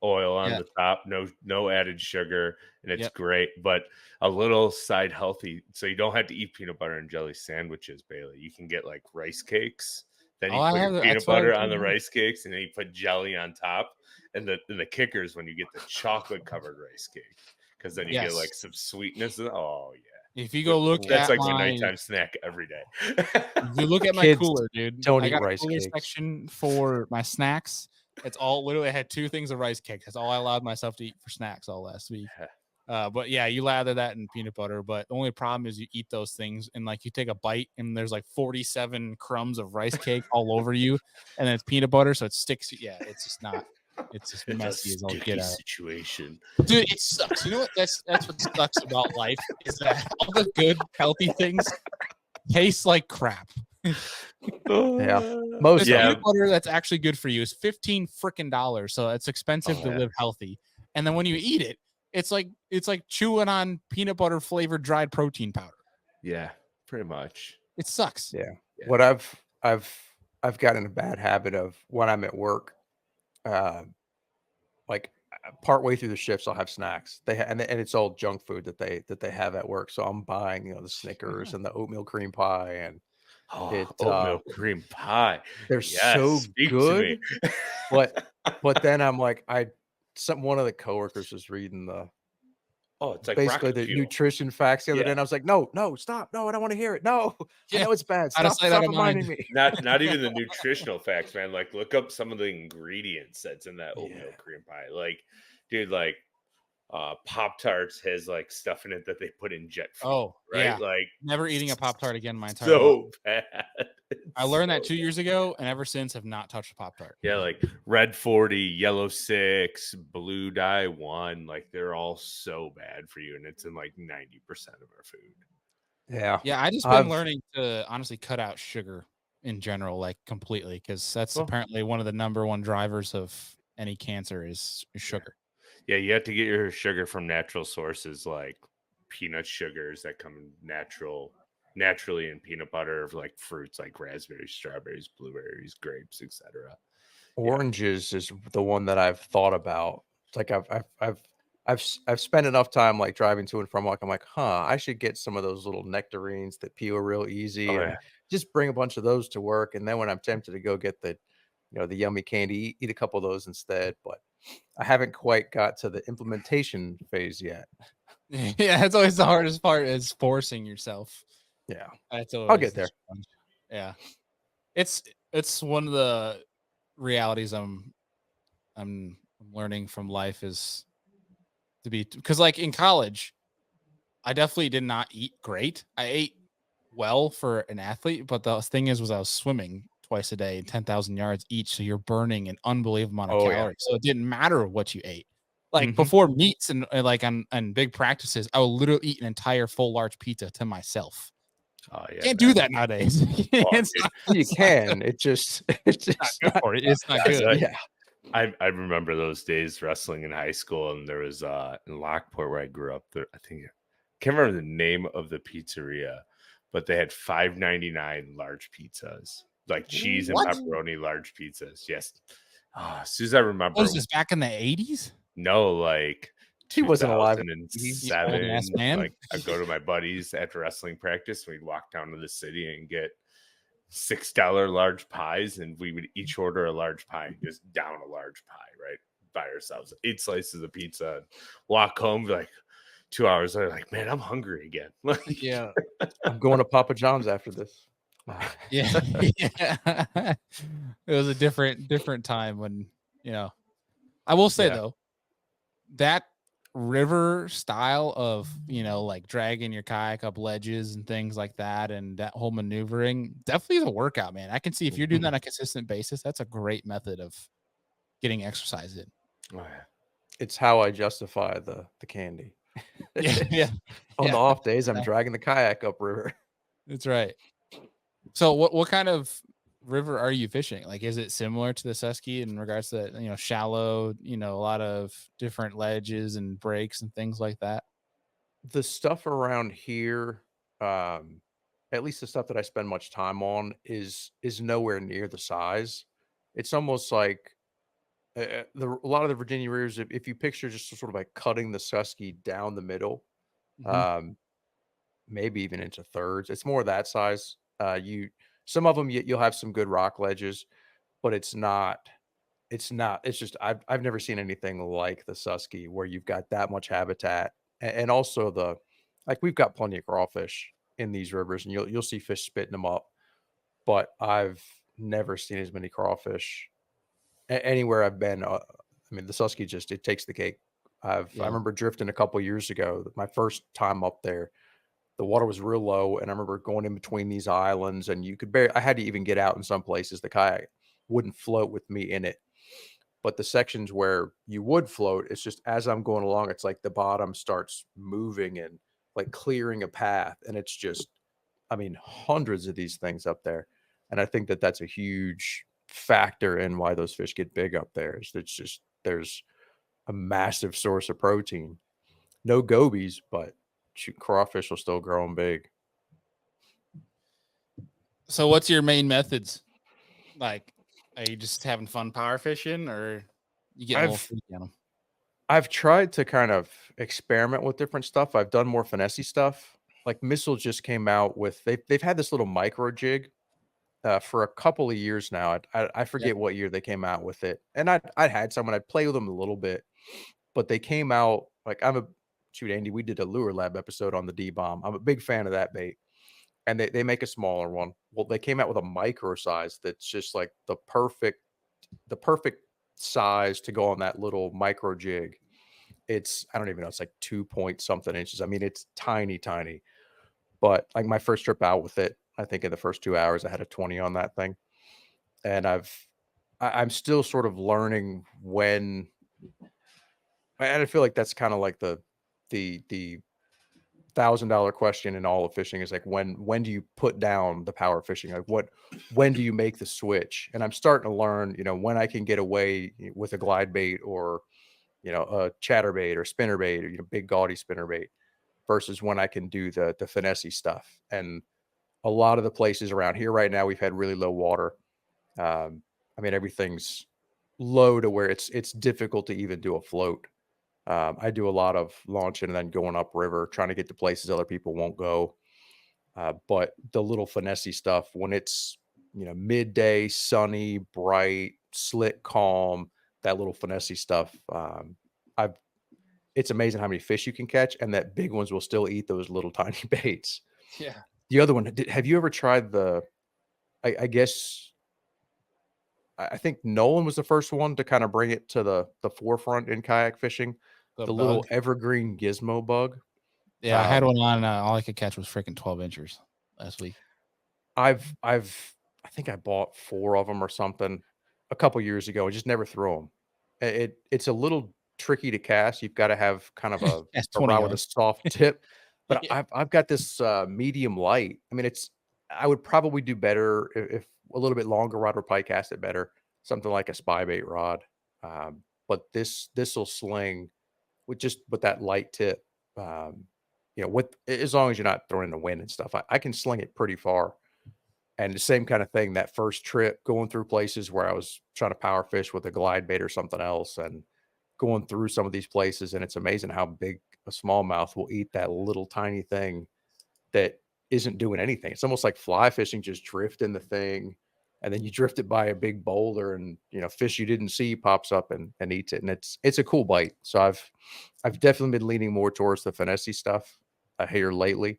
Oil on the top, no added sugar, and it's great. But a little side healthy, so you don't have to eat peanut butter and jelly sandwiches, Bailey. You can get like rice cakes. Then you put your peanut butter on the rice cakes, and then you put jelly on top. And the kicker is when you get the chocolate covered rice cake, because then you get like some sweetness. Oh yeah. If you go look that's like my nighttime snack every day. If you look at my cooler, dude, don't I eat got rice a cooler cakes. section for my snacks. It's all literally I had 2 things of rice cakes. That's all I allowed myself to eat for snacks all last week. But yeah, you lather that in peanut butter. But the only problem is you eat those things and like you take a bite and there's like 47 crumbs of rice cake all over you, and then it's peanut butter, so it sticks. Yeah, it's just not. It's just messy as all get out. Situation, dude. It sucks. You know what? That's what sucks about life is that all the good, healthy things taste like crap. Yeah, most peanut butter that's actually good for you is $15 freaking. So it's expensive to live healthy. And then when you eat it, it's like chewing on peanut butter flavored dried protein powder. Yeah, pretty much. It sucks. Yeah. What I've gotten a bad habit of when I'm at work. Like partway through the shifts, I'll have snacks. And it's all junk food that they have at work. So I'm buying, the Snickers and the oatmeal cream pie, and Oh, it oatmeal cream pie. they're Yes, so speak to me. good. But then I'm like, one of the coworkers was reading Oh, it's like basically rocket the fuel. nutrition facts the other day, Yeah. and I was like, no, stop, no, I don't want to hear it. No, I Yeah. know it's bad. Out of Stop, sight, out stop of mind. reminding me. Not even the nutritional facts, man. Like, look up some of the ingredients that's in that oatmeal Yeah. cream pie. Like, dude, like Pop Tarts has like stuff in it that they put in jet fuel, Oh, right? yeah. Like, Never eating a Pop-Tart again my entire life. so bad. I learned that 2 years ago, and ever since have not touched a Pop-Tart. Yeah, like red 40, yellow 6, blue dye 1, like they're all so bad for you, and it's in like 90% of our food. Yeah. Yeah, I just been learning to honestly cut out sugar in general, like completely, because that's apparently one of the number one drivers of any cancer is sugar. Yeah, you have to get your sugar from natural sources like peanut sugars that come naturally in peanut butter, like fruits like raspberries, strawberries, blueberries, grapes, etc. Oranges is the one that I've thought about. It's like I've spent enough time like driving to and from work. I'm like, I should get some of those little nectarines that peel real easy, Oh, and yeah. just bring a bunch of those to work. And then when I'm tempted to go get the yummy candy, eat a couple of those instead. But I haven't quite got to the implementation phase yet. Yeah, that's always the hardest part is forcing yourself. Yeah, That's I'll always get the there. challenge. Yeah. It's one of the realities I'm learning from life is to be, because like in college, I definitely did not eat great. I ate well for an athlete, but the thing is, was I was swimming twice a day, 10,000 yards each. So you're burning an unbelievable amount of Oh, yeah. calories. So it didn't matter what you ate. Like Mhm. before meets and like on big practices, I will literally eat an entire full large pizza to myself. Oh yeah, Can't do that nowadays. It's dude. You it's not can. It's just not good for it. It's not Guys, good. yeah. I remember those days wrestling in high school, and there was in Lockport where I grew up. There, I can't remember the name of the pizzeria, but they had $5.99 large pizzas, like cheese and What? pepperoni large pizzas. Yes. As soon as I remember, What was this back in the 80s? no, like He wasn't alive in the 80s. You old-ass 2007. man. Like I'd go to my buddies after wrestling practice, and we'd walk down to the city and get $6 large pies, and we would each order a large pie and just down a large pie, right? By ourselves, 8 slices of pizza, and walk home like 2 hours later, like, man, I'm hungry again. Like, Yeah. I'm going to Papa John's after this. Yeah. Yeah. It was a different time when, I will say Yeah. though, that river style of, like dragging your kayak up ledges and things like that, and that whole maneuvering definitely is a workout, man. I can see if you're doing that on a consistent basis, that's a great method of getting exercise in. oh, yeah. It's how I justify the candy. Yeah. On Yeah. the off days, I'm Yeah. dragging the kayak upriver. That's right. So what kind of river are you fishing? Like, is it similar to the Susky in regards to, shallow, a lot of different ledges and breaks and things like that? The stuff around here, at least the stuff that I spend much time on, is nowhere near the size. It's almost like a lot of the Virginia rivers. If you picture just sort of like cutting the Susky down the middle, Mhm. maybe even into thirds. It's more that size. Some of them you'll have some good rock ledges, but it's not. It's just I've never seen anything like the Susky where you've got that much habitat, and also like we've got plenty of crawfish in these rivers, and you'll see fish spitting them up, but I've never seen as many crawfish anywhere I've been. I mean, the Susky just it takes the cake. I Yeah. remember drifting a couple years ago. My first time up there, the water was real low, and I remember going in between these islands, and you could I had to even get out in some places. The kayak wouldn't float with me in it. But the sections where you would float, it's just as I'm going along, it's like the bottom starts moving and like clearing a path. And it's just, I mean, hundreds of these things up there. And I think that that's a huge factor in why those fish get big up there. Is it's just, there's a massive source of protein. No gobies, but shoot, crawfish will still grow them big. So what's your main methods? Like, are you just having fun power fishing, or you getting a little I've freaky on them? I've tried to kind of experiment with different stuff. I've done more finessey stuff. Like Missile just came out with they've had this little micro jig for a couple of years now. I Yeah. forget what year they came out with it, and I had someone I'd play with them a little bit, but they came out like shoot Andy. We did a Lure Lab episode on the D bomb. I'm a big fan of that bait, and they make a smaller one. Well, they came out with a micro size that's just like the perfect size to go on that little micro jig. It's I don't even know. It's like 2 point something inches. I mean, it's tiny, tiny. But like my first trip out with it, I think in the first 2 hours I had a 20 on that thing, and I'm still sort of learning when. And I feel like that's kind of like the $1,000 question in all of fishing is like when do you put down the power fishing? Like when do you make the switch? And I'm starting to learn, when I can get away with a glide bait or a chatterbait or spinnerbait or big gaudy spinnerbait versus when I can do the finessey stuff. And a lot of the places around here right now we've had really low water. I mean everything's low to where it's difficult to even do a float. I do a lot of launching and then going upriver, trying to get to places other people won't go. But the little finessey stuff, when it's midday, sunny, bright, slick, calm, that little finessey stuff, I've it's amazing how many fish you can catch, and that big ones will still eat those little tiny baits. Yeah. The other one, have you ever tried the? I guess I think Nolan was the first one to kind of bring it to the forefront in kayak fishing. The The little bug. evergreen gizmo bug. Yeah, I had Um, one on. All I could catch was freaking 12 inchers last week. I think I bought 4 of them or something a couple years ago and just never threw them. It's a little tricky to cast. You've got to have kind of That's a 20 rod with a yards. soft tip. But Yeah. I've got this medium light. I mean, I would probably do better if a little bit longer rod would probably cast it better. Something like a spy bait rod. But this will sling with that light tip. With as long as you're not throwing in the wind and stuff, I can sling it pretty far. And the same kind of thing, that first trip going through places where I was trying to power fish with a glide bait or something else and going through some of these places. And it's amazing how big a smallmouth will eat that little tiny thing that isn't doing anything. It's almost like fly fishing, just drifting the thing. And then you drift it by a big boulder and, fish you didn't see pops up and eats it. And it's a cool bite. So I've definitely been leaning more towards the finessey stuff here lately.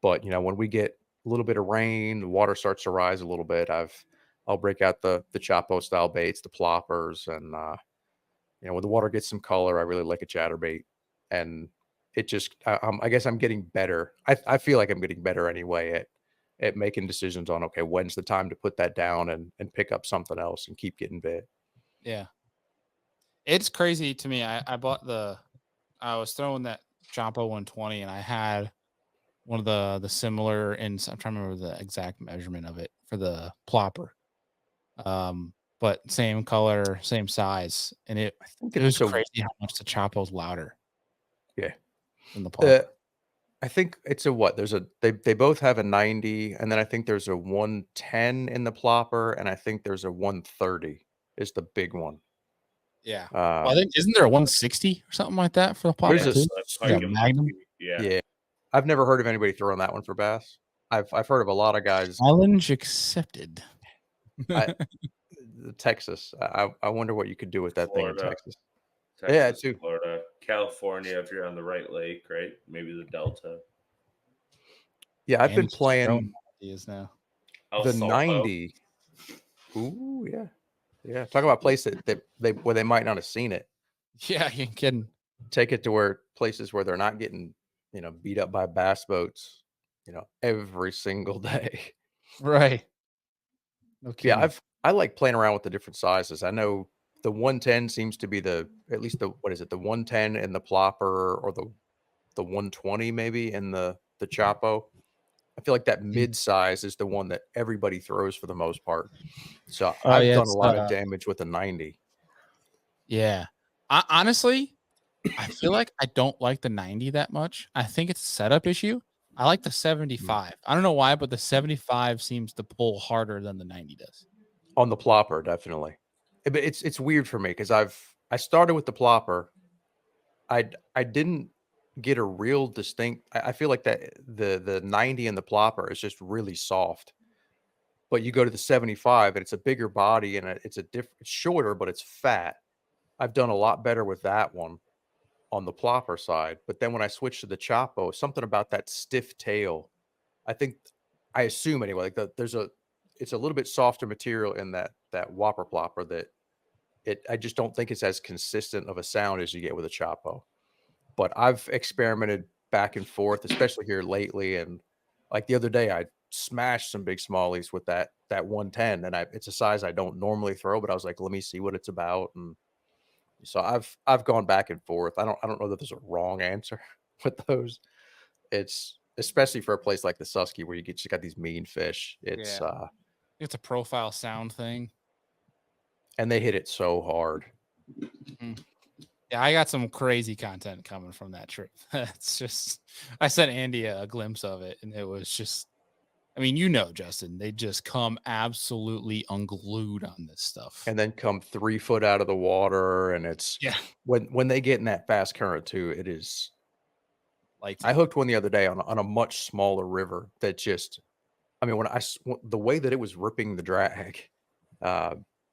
But, when we get a little bit of rain, the water starts to rise a little bit, I'll break out the Chapo style baits, the ploppers, and when the water gets some color, I really like a chatterbait. And it just I guess I'm getting better. I feel like I'm getting better anyway at making decisions on okay, when's the time to put that down and pick up something else and keep getting bit. Yeah. It's crazy to me. I was throwing that Champo 120 and I had one of the similar, and I'm trying to remember the exact measurement of it for the plopper. But same color, same size. And I think it was it's a crazy how much the Chapo's louder yeah. than the Uh, plopper. I think it's a what? They both have a 90, and then I think there's a 110 in the plopper, and I think there's a 130 is the big one. Yeah. Well, I Um, think isn't there a 160 or something like that for the there's plopper a too? Is that Pike and Magnum? Monkey. Yeah. yeah. I've never heard of anybody throwing that one for bass. I've heard of a lot of guys. Challenge accepted. I Texas. I wonder what you could do with that thing in Florida, Texas. Yeah, Texas, too. Florida, California, if you're on the right lake, right? Maybe the Delta. Yeah, I've And been he's just throwing playing ideas now. El the Salto. 90. Ooh, yeah. Yeah. Talk about a place where they might not have seen it. Yeah, you kidding. Take it to where places where they're not getting, beat up by bass boats, every single day. Right. No Yeah, kidding. I like playing around with the different sizes. I know the 110 seems to be at least what is it, the 110 in the plopper or the 120 maybe in the Chapo. I feel like that Mm. mid size is the one that everybody throws for the most part. So Oh I've yeah, done a it's lot of damage with the 90. yeah. Honestly, I feel like I don't like the 90 that much. I think it's a setup issue. I like the 75. I don't know why, but the 75 seems to pull harder than the 90 does. On the plopper, definitely. But it's weird for me because I started with the plopper I didn't get a real distinct. I feel like that the 90 and the plopper is just really soft. But you go to the 75 and it's a bigger body and it's it's shorter, but it's fat. I've done a lot better with that one on the plopper side. But then when I switched to the Chapo, something about that stiff tail, I assume anyway, like it's a little bit softer material in that whopper plopper that I just don't think it's as consistent of a sound as you get with a Chapo. But I've experimented back and forth, especially here lately. And like the other day, I smashed some big smallies with that 110, and it's a size I don't normally throw, but I was like, let me see what it's about. And so I've gone back and forth. I don't know that there's a wrong answer with those. It's especially for a place like the Susky where you just got these mean fish. It's a profile sound thing. And they hit it so hard. Mm. Yeah, I got some crazy content coming from that trip. It's just, I sent Andy a glimpse of it, and it was just, I mean, Justin, they just come absolutely unglued on this stuff. And then come 3 foot out of the water, and it's when they get in that fast current too, it is. Like I hooked one the other day on a much smaller river that just, I mean, the way that it was ripping the drag,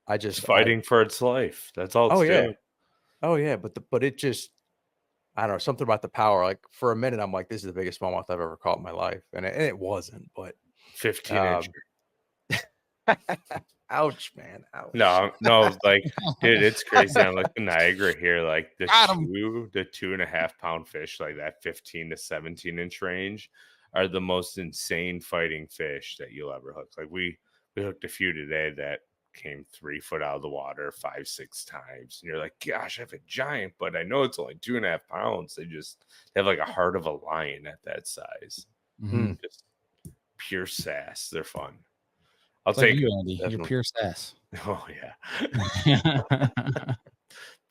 it's fighting for its life. That's all it's doing. Oh yeah, but it just, I don't know, something about the power. Like for a minute, I'm like, this is the biggest smallmouth I've ever caught in my life, and it wasn't. But 15-inch. Ouch, man! Ouch. No, like, dude, it's crazy. I'm looking Niagara here, like the 2.5 pound fish, like that 15 to 17-inch range, are the most insane fighting fish that you'll ever hook. Like we hooked a few today that came 3 foot out of the water 5-6 times, and you're like, gosh, I have a giant, but I know it's only 2.5 pounds. They have like a heart of a lion at that size. Mm-hmm. Just pure sass. They're fun. I'll it's take like you, Andy. You're pure sass. Oh yeah.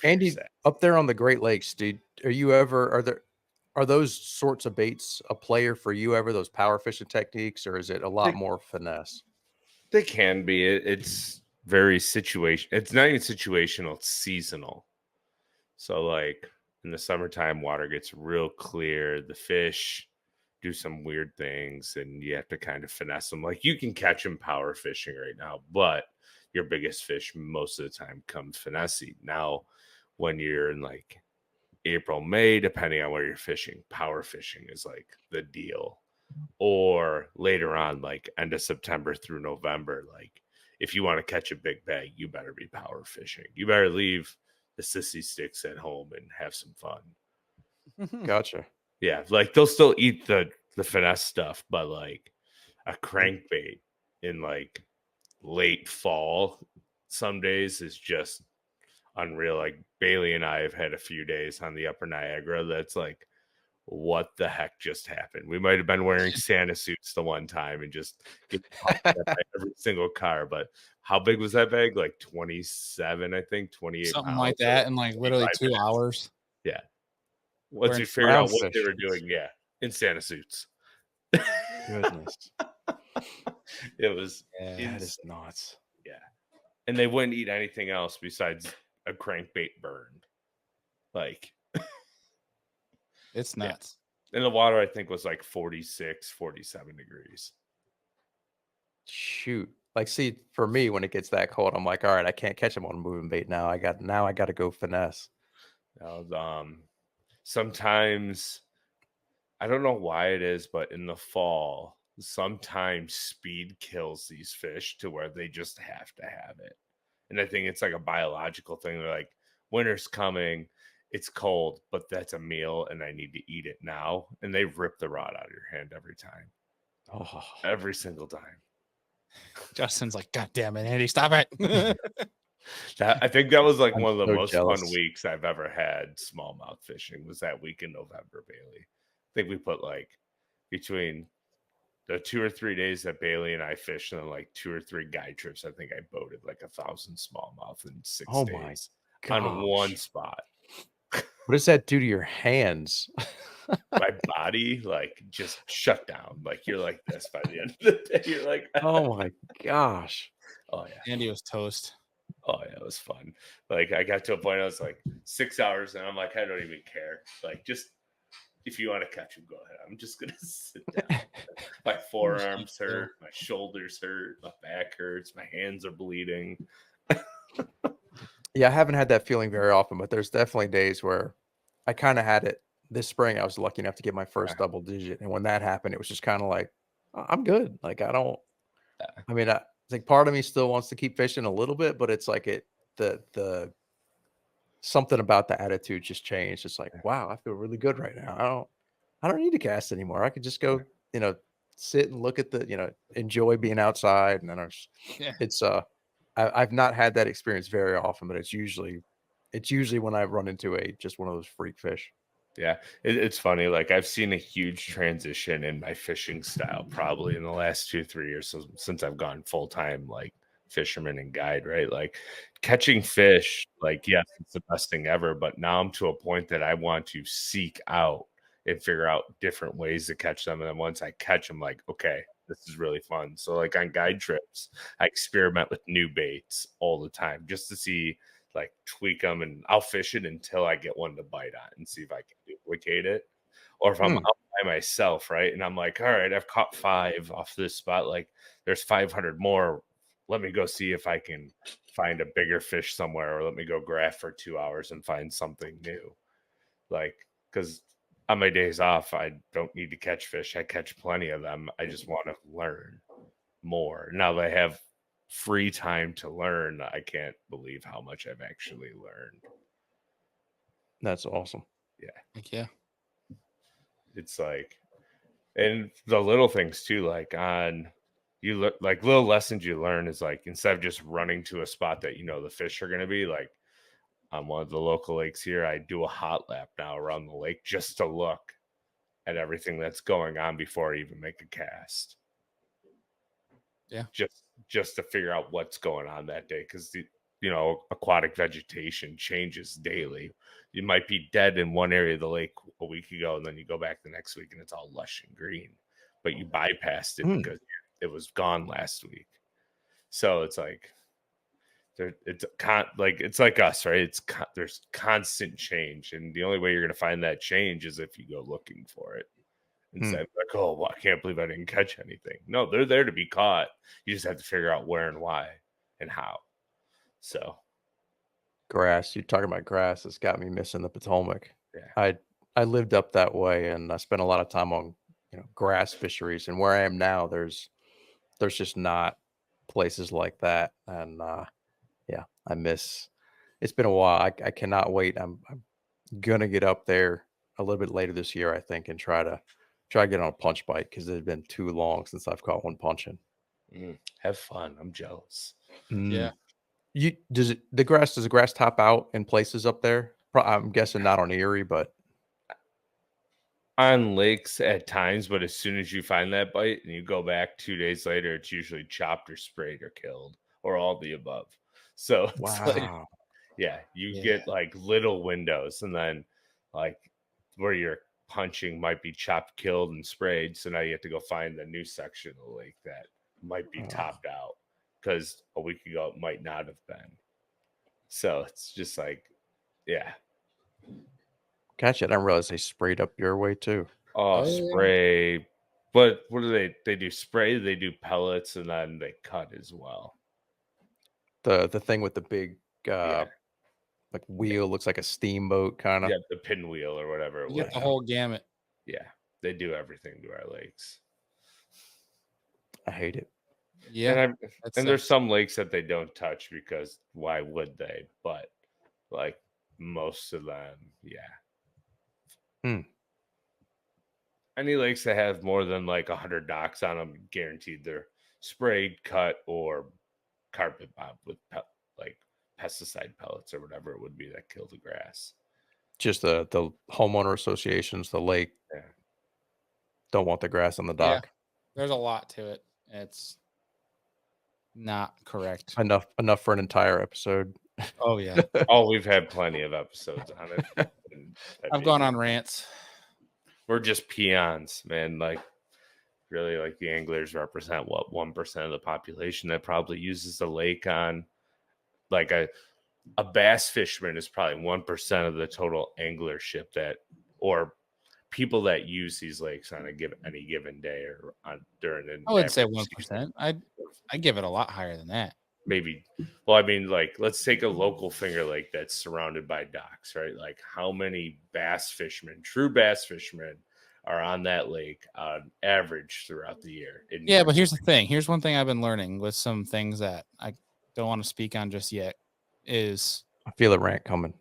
Andy, sass. Up there on the Great Lakes, dude, are those sorts of baits a player for you ever, those power fishing techniques, or is it a lot more finesse? They can be. It's very it's not even situational, it's seasonal. So like in the summertime, water gets real clear, the fish do some weird things, and you have to kind of finesse them. Like you can catch them power fishing right now, but your biggest fish most of the time come finessey. Now when you're in like April, May, depending on where you're fishing, power fishing is like the deal. Or later on, like end of September through November, like if you want to catch a big bag, you better be power fishing. You better leave the sissy sticks at home and have some fun. Gotcha. Yeah, like they'll still eat the finesse stuff, but like a crankbait in like late fall some days is just unreal. Like Bailey and I have had a few days on the upper Niagara that's like, what the heck just happened? We might have been wearing Santa suits the one time and just get by every single car. But how big was that bag? Like 27, I think, 28 something pounds, like that in like literally 2 hours. Yeah. Once you figure out what they were doing, in Santa suits. Goodness. It was that is nuts. Yeah. And they wouldn't eat anything else besides a crankbait burned. Like it's nuts. Yeah. And the water, I think, was like 46, 47 degrees. Shoot. Like, see, for me, when it gets that cold, I'm like, all right, I can't catch them on moving bait now. I got to go finesse. Sometimes, I don't know why it is, but in the fall, sometimes speed kills these fish to where they just have to have it. And I think it's like a biological thing. They're like, winter's coming. It's cold, but that's a meal and I need to eat it now. And they rip the rod out of your hand every time. Oh, every single time. Justin's like, God damn it, Andy, stop it. I think that was like I'm one of the so most jealous. fun weeks I've ever had smallmouth fishing was that week in November, Bailey. I think we put like between the 2 or 3 days that Bailey and I fished and then like 2 or 3 guide trips. I think I boated like 1,000 smallmouth in 6 days on one spot. What does that do to your hands? My body like just shut down. Like you're like this by the end of the day. You're like, oh my gosh. Oh yeah. Andy was toast. Oh yeah, it was fun. Like I got to a point I was like 6 hours and I'm like, I don't even care. Like just if you want to catch him, go ahead. I'm just gonna sit down. My forearms hurt, my shoulders hurt, my back hurts, my hands are bleeding. Yeah, I haven't had that feeling very often, but there's definitely days where I kind of had it this spring. I was lucky enough to get my first double digit. And when that happened, it was just kind of like, I'm good. Like, I mean, I think part of me still wants to keep fishing a little bit, but it's like the something about the attitude just changed. It's like, wow, I feel really good right now. I don't need to cast anymore. I could just go, sit and look at enjoy being outside. And then it's, I've not had that experience very often, but it's usually when I run into just one of those freak fish. Yeah, it's funny. Like I've seen a huge transition in my fishing style probably in the last 2, 3 years since I've gone full time like fisherman and guide. Right, like catching fish. Like yes, it's the best thing ever. But now I'm to a point that I want to seek out and figure out different ways to catch them. And then once I catch them, like okay, this is really fun. So like on guide trips, I experiment with new baits all the time just to see. Like tweak them and I'll fish it until I get one to bite on and see if I can duplicate it. Or if I'm out by myself, right? And I'm like, all right, I've caught 5 off this spot. Like there's 500 more. Let me go see if I can find a bigger fish somewhere, or let me go graph for 2 hours and find something new. Like, because on my days off, I don't need to catch fish. I catch plenty of them. I just want to learn more. Now that I have free time to learn, I can't believe how much I've actually learned. That's awesome. Yeah. Yeah. It's like, and the little things too, like like little lessons you learn is like, instead of just running to a spot that, the fish are going to be like on one of the local lakes here, I do a hot lap now around the lake just to look at everything that's going on before I even make a cast. Yeah. Just to figure out what's going on that day, because the aquatic vegetation changes daily. You might be dead in one area of the lake a week ago, and then you go back the next week and it's all lush and green, but you bypassed it because it was gone last week. So it's like it's like us, right? There's constant change, and the only way you're going to find that change is if you go looking for it. Instead of like, oh, well, I can't believe I didn't catch anything. No, they're there to be caught. You just have to figure out where and why and how. So grass. You're talking about grass. It's got me missing the Potomac. Yeah. I lived up that way, and I spent a lot of time on grass fisheries. And where I am now, there's just not places like that. And yeah, I miss. It's been a while. I cannot wait. I'm gonna get up there a little bit later this year, I think, and try to get on a punch bite, because it's been too long since I've caught one punching. Have fun. I'm jealous. Yeah. Does the grass top out in places up there? I'm guessing not on Erie, but on lakes at times. But as soon as you find that bite and you go back 2 days later, it's usually chopped or sprayed or killed or all the above. So it's like, wow. yeah, you get like little windows, and then like where you're punching might be chopped, killed, and sprayed. So now you have to go find the new section of the lake that might be topped out, because a week ago it might not have been. So it's just like, yeah. Gotcha. I didn't realize they sprayed up your way too. Oh, spray. But what do they do? Spray, they do pellets, and then they cut as well. The thing with the big like wheel, looks like a steamboat kind of. Yeah, the pinwheel or whatever it You was. get the whole gamut. Yeah, they do everything to our lakes. I hate it. Yeah. And there's some lakes that they don't touch, because why would they? But like most of them, yeah. Any lakes that have more than like 100 docks on them, guaranteed they're sprayed, cut, or carpet bombed with like pesticide pellets or whatever it would be that kill the grass. Just the homeowner associations, the lake, don't want the grass on the dock. Yeah. There's a lot to it. It's not correct. Enough for an entire episode. Oh yeah. Oh, we've had plenty of episodes on it. I've gone on rants. We're just peons, man. Like, really, like the anglers represent what, 1% of the population that probably uses the lake on like a bass fisherman is probably 1% of the total anglership or people that use these lakes on any given day or during an I wouldn't say average season. 1%. I give it a lot higher than that. Maybe. Well, I mean, like, let's take a local Finger Lake that's surrounded by docks, right? Like, how many true bass fishermen, are on that lake on average throughout the year? Yeah, but here's the thing. Here's one thing I've been learning with some things that I don't want to speak on just yet is I feel a rant coming.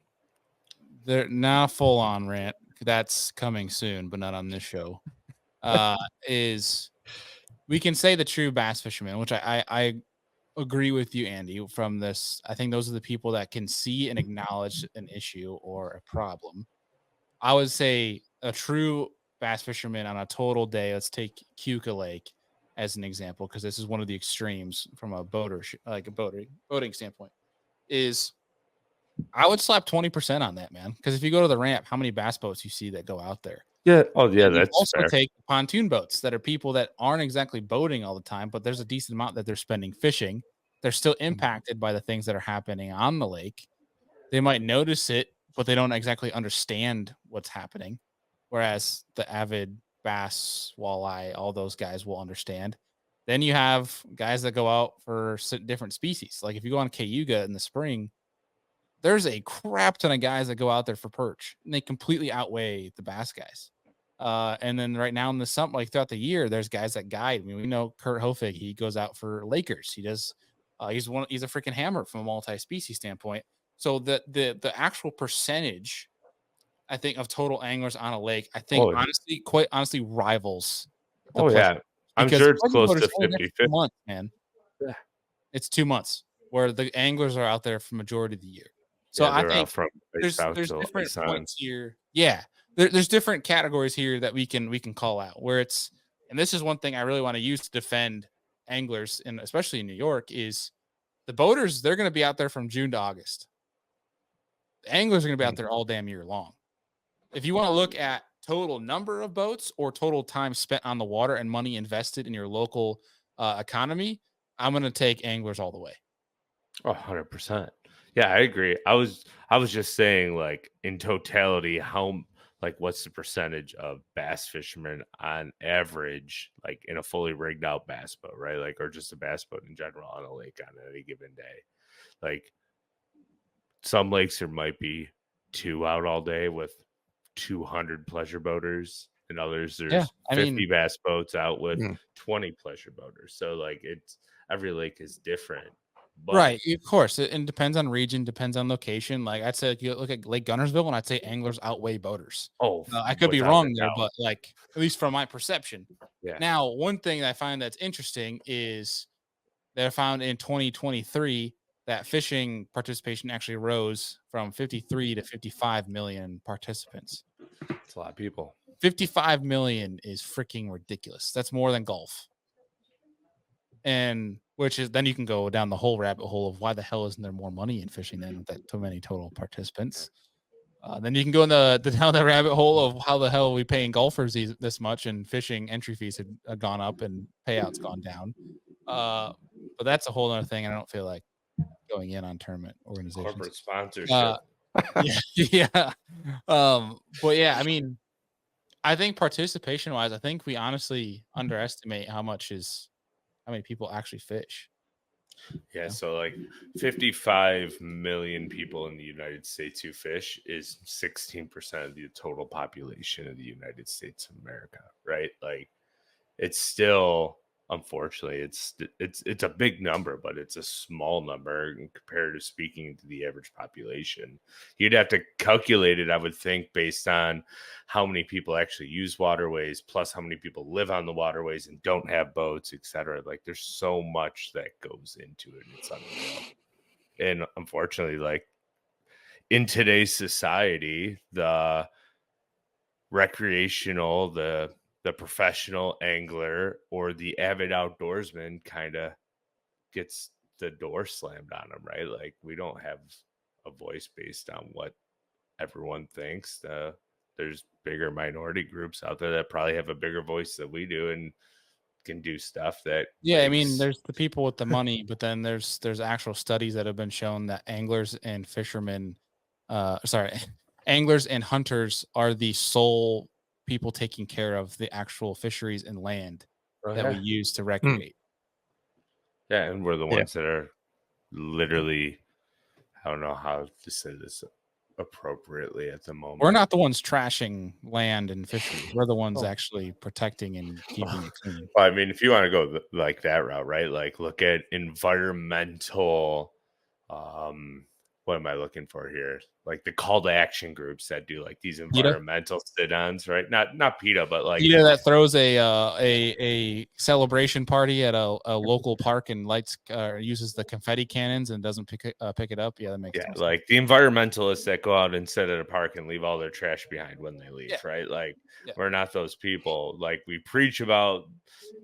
they're now full on rant. That's coming soon, but not on this show. Is we can say the true bass fishermen, which I agree with you, Andy, from this. I think those are the people that can see and acknowledge an issue or a problem. I would say a true bass fisherman on a total day. Let's take Keuka Lake as an example, because this is one of the extremes from a boating standpoint. Is I would slap 20% on that, man. Because if you go to the ramp, how many bass boats you see that go out there? Yeah. Oh, yeah. And you That's also fair. take pontoon boats that are people that aren't exactly boating all the time, but there's a decent amount that they're spending fishing. They're still impacted by the things that are happening on the lake. They might notice it, but they don't exactly understand what's happening. Whereas the avid bass, walleye, all those guys will understand. Then you have guys that go out for different species. Like if you go on Cayuga in the spring, there's a crap ton of guys that go out there for perch, and they completely outweigh the bass guys. And then right now in the summer, like throughout the year, there's guys that guide. I mean, we know Kurt Hofig, he goes out for Lakers. He does. He's a freaking hammer from a multi-species standpoint. So the actual percentage, I think, of total anglers on a lake, I think quite honestly rivals the Oh, pleasure yeah. I'm because sure it's pleasure close boaters to only there 50 for 2 months, man. Yeah. It's 2 months where the anglers are out there for majority of the year. So Yeah, I they're think out from there's out there's till different ice on. points here. Yeah, there's different categories here that we can call out where it's, and this is one thing I really want to use to defend anglers, and especially in New York, is the boaters. They're going to be out there from June to August. The anglers are going to be out there all damn year long. If you want to look at total number of boats or total time spent on the water and money invested in your local economy, I'm going to take anglers all the way. Oh, 100%. Yeah, I agree. I was just saying, like, in totality, what's the percentage of bass fishermen on average, like in a fully rigged out bass boat, right? Like, or just a bass boat in general on a lake on any given day. Like, some lakes there might be 2 out all day with 200 pleasure boaters, and others there's 50 bass boats out with 20 pleasure boaters. So like every lake is different. But right, of course, it depends on region, depends on location. Like I'd say, if you look at Lake Gunnersville, and I'd say anglers outweigh boaters. I could be wrong there, but like at least from my perception. Yeah. Now, one thing that I find that's interesting is that I found in 2023 that fishing participation actually rose from 53 to 55 million participants. It's a lot of people. 55 million is freaking ridiculous. That's more than golf. And which is, then you can go down the whole rabbit hole of why the hell isn't there more money in fishing than that so many total participants. Then you can go in down the rabbit hole of how the hell are we paying golfers this much, and fishing entry fees have gone up and payouts gone down. But that's a whole other thing. I don't feel like going in on tournament organizations. Corporate sponsorship. Yeah. But yeah, I mean, I think participation wise, I think we honestly underestimate how many people actually fish. Yeah, so like 55 million people in the United States who fish is 16% of the total population of the United States of America, right? Like, it's still, unfortunately, it's a big number, but it's a small number compared to speaking to the average population. You'd have to calculate it, I would think, based on how many people actually use waterways, plus how many people live on the waterways and don't have boats, etc. Like, there's so much that goes into it. It's unreal. And unfortunately, like, in today's society, the recreational, the professional angler or the avid outdoorsman kind of gets the door slammed on them, right? Like, we don't have a voice based on what everyone thinks. There's bigger minority groups out there that probably have a bigger voice than we do, and can do stuff that I mean, makes- there's the people with the money, but then there's actual studies that have been shown that anglers and fishermen, anglers and hunters are the sole people taking care of the actual fisheries and land that we use to recreate. Yeah, and we're the Yeah. ones that are literally, I don't know how to say this appropriately at the moment. We're not the ones trashing land and fisheries. We're the ones actually protecting and keeping it clean. Well, I mean, if you want to go like that route, right? Like look at environmental, what am I looking for here? Like the call to action groups that do like these environmental sit-ons, right? Not PETA, but like PETA that throws a celebration party at a local park and lights uses the confetti cannons and doesn't pick it up. Yeah, that makes sense. Like the environmentalists that go out and sit at a park and leave all their trash behind when they leave, right? Like we're not those people. Like we preach about.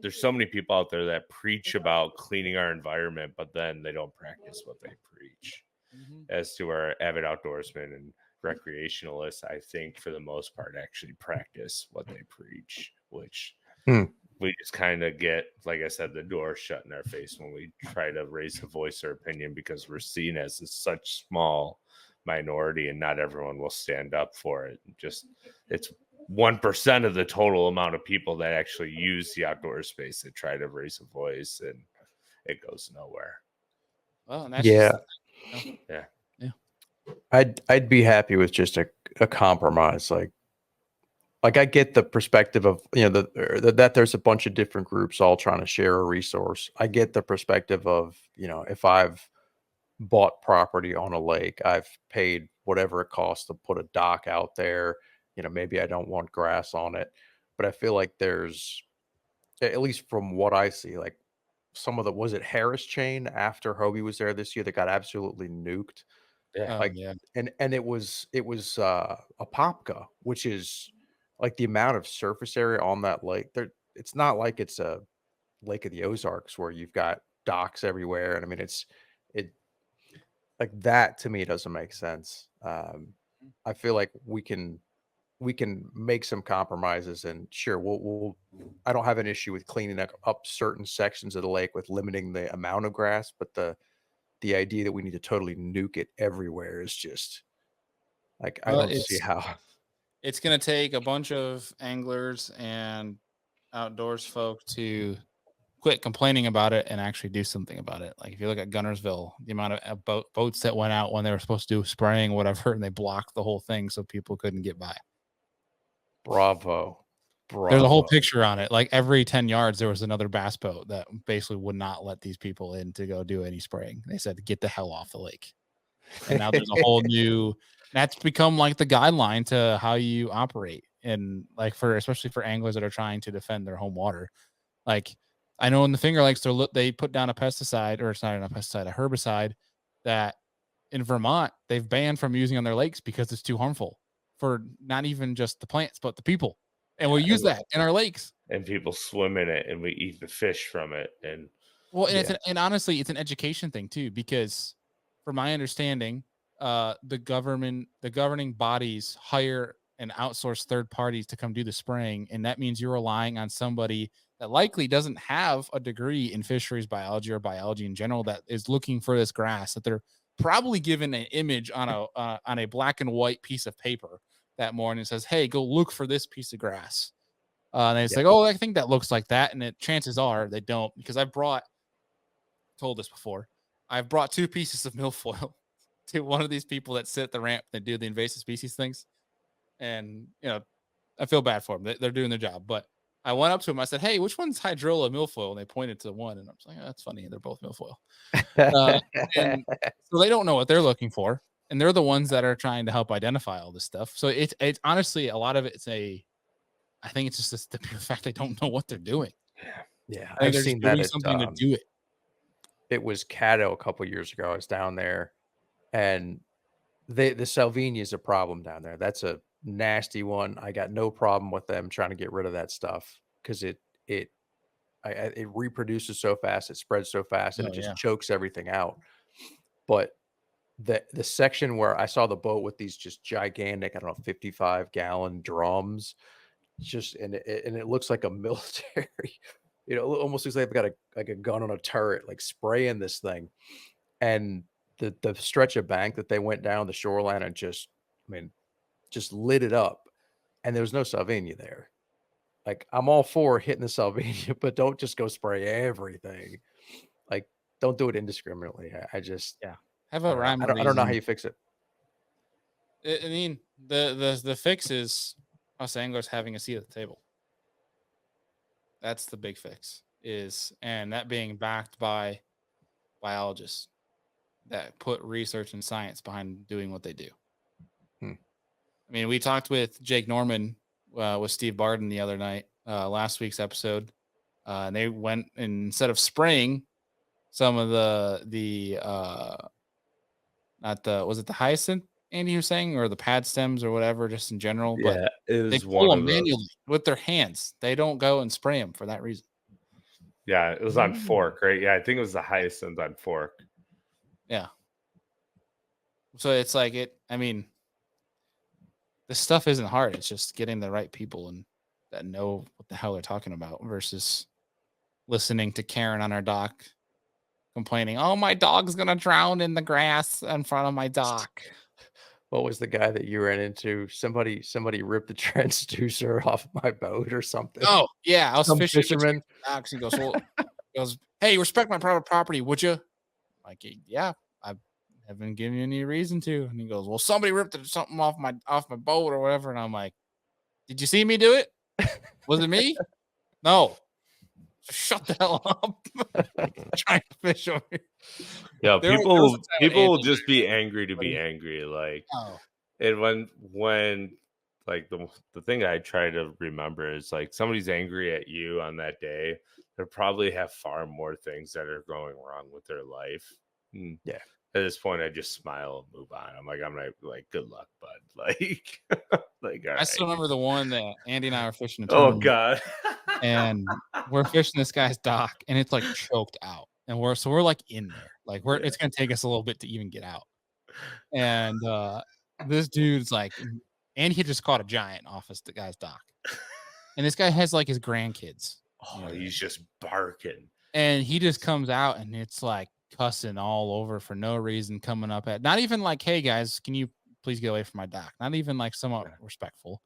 There's so many people out there that preach about cleaning our environment, but then they don't practice what they preach. As to our avid outdoorsmen and recreationalists, I think for the most part actually practice what they preach, which we just kind of get, like I said, the door shut in our face when we try to raise a voice or opinion because we're seen as such small minority and not everyone will stand up for it. Just it's 1% of the total amount of people that actually use the outdoor space that try to raise a voice, and it goes nowhere. Well, and that's I'd be happy with just a compromise. Like I get the perspective of, that there's a bunch of different groups all trying to share a resource. I get the perspective of, if I've bought property on a lake, I've paid whatever it costs to put a dock out there. Maybe I don't want grass on it, but I feel like there's, at least from what I see, like some of was it Harris Chain after Hobie was there this year that got absolutely nuked. And it was Apopka, which is like the amount of surface area on that lake. It's not like it's a Lake of the Ozarks where you've got docks everywhere. And I mean, it like that to me doesn't make sense. I feel like we can make some compromises, and sure, I don't have an issue with cleaning up certain sections of the lake with limiting the amount of grass, but the idea that we need to totally nuke it everywhere is just like, I don't see how. It's going to take a bunch of anglers and outdoors folk to quit complaining about it and actually do something about it. Like if you look at Gunnersville, the amount of boats that went out when they were supposed to do spraying, whatever, and they blocked the whole thing so people couldn't get by. Bravo. There's a whole picture on it. Like every 10 yards, there was another bass boat that basically would not let these people in to go do any spraying. They said, get the hell off the lake. And now there's a whole new, that's become like the guideline to how you operate. And like especially for anglers that are trying to defend their home water. Like I know in the Finger Lakes, they put down a pesticide, or it's not a pesticide, a herbicide that in Vermont, they've banned from using on their lakes because it's too harmful for not even just the plants, but the people. And we use that in our lakes. And people swim in it and we eat the fish from it. And and honestly, it's an education thing too, because from my understanding, the governing bodies hire and outsource third parties to come do the spraying. And that means you're relying on somebody that likely doesn't have a degree in fisheries biology or biology in general that is looking for this grass, that they're probably given an image on a black and white piece of paper that morning and says, hey, go look for this piece of grass. And it's like, oh, I think that looks like that. And chances are they don't, because I've told this before. I've brought 2 pieces of milfoil to one of these people that sit at the ramp that do the invasive species things. And, I feel bad for them. They're doing their job. But I went up to them. I said, hey, which one's hydrola milfoil? And they pointed to one. And I was like, oh, that's funny. They're both milfoil. And so they don't know what they're looking for. And they're the ones that are trying to help identify all this stuff. So it's honestly, a lot of it's I think it's just the pure fact they don't know what they're doing. Yeah. I've seen that. Something to do it. It was Caddo a couple years ago. I was down there, and the Salvinia is a problem down there. That's a nasty one. I got no problem with them trying to get rid of that stuff because it reproduces so fast, it spreads so fast, and it just chokes everything out. But the section where I saw the boat with these just gigantic, I don't know, 55-gallon drums, and it looks like a military. you know, it almost looks like they've got a gun on a turret, like spraying this thing. And the stretch of bank that they went down the shoreline and just, I mean, just lit it up. And there was no Salvinia there. Like, I'm all for hitting the Salvinia, but don't just go spray everything. Like, don't do it indiscriminately. I just, Yeah. Have a rhyme. I don't know how you fix it. I mean, the fix is us anglers having a seat at the table. That's the big fix, and that being backed by biologists that put research and science behind doing what they do. I mean, we talked with Jake Norman with Steve Barden the other night, last week's episode, and they went, and instead of spraying some of the not the, was it the hyacinth, Andy, you're saying, or the pad stems or whatever, just in general, but Yeah, it they was pull one them of those. manually with their hands. They don't go and spray them for that reason. Yeah, it was on fork, right? Yeah, I think it was the hyacinth on fork. Yeah. So it's like I mean, this stuff isn't hard. It's just getting the right people and that know what the hell they're talking about versus listening to Karen on our dock complaining, "Oh, my dog's gonna drown in the grass in front of my dock." What was the guy that you ran into? Somebody ripped the transducer off my boat or something. Oh, yeah, I was Some fishing fisherman. docks. He goes, "Well," he goes, "Hey, respect my private property, would you?" Like, yeah, I haven't given you any reason to. And he goes, "Well, somebody ripped something off my boat or whatever." And I'm like, "Did you see me do it? Was it me? No. Shut the hell up." Trying to fish over here. Yeah, There was people a time will Andy just be angry to be angry. Like, and when like the thing I try to remember is, like, somebody's angry at you on that day, they probably have far more things that are going wrong with their life. Yeah. At this point, I just smile and move on. I'm like, good luck, bud. Like, like, all I right. still remember the one that Andy and I were fishing. Oh God. And we're fishing this guy's dock, and it's like choked out, and we're like in there, like it's gonna take us a little bit to even get out. And this dude's like, and he just caught a giant off the guy's dock, and this guy has like his grandkids. Oh, he's just barking, and he just comes out, and it's like cussing all over for no reason, coming up at, not even like, "Hey guys, can you please get away from my dock?" Not even like somewhat respectful.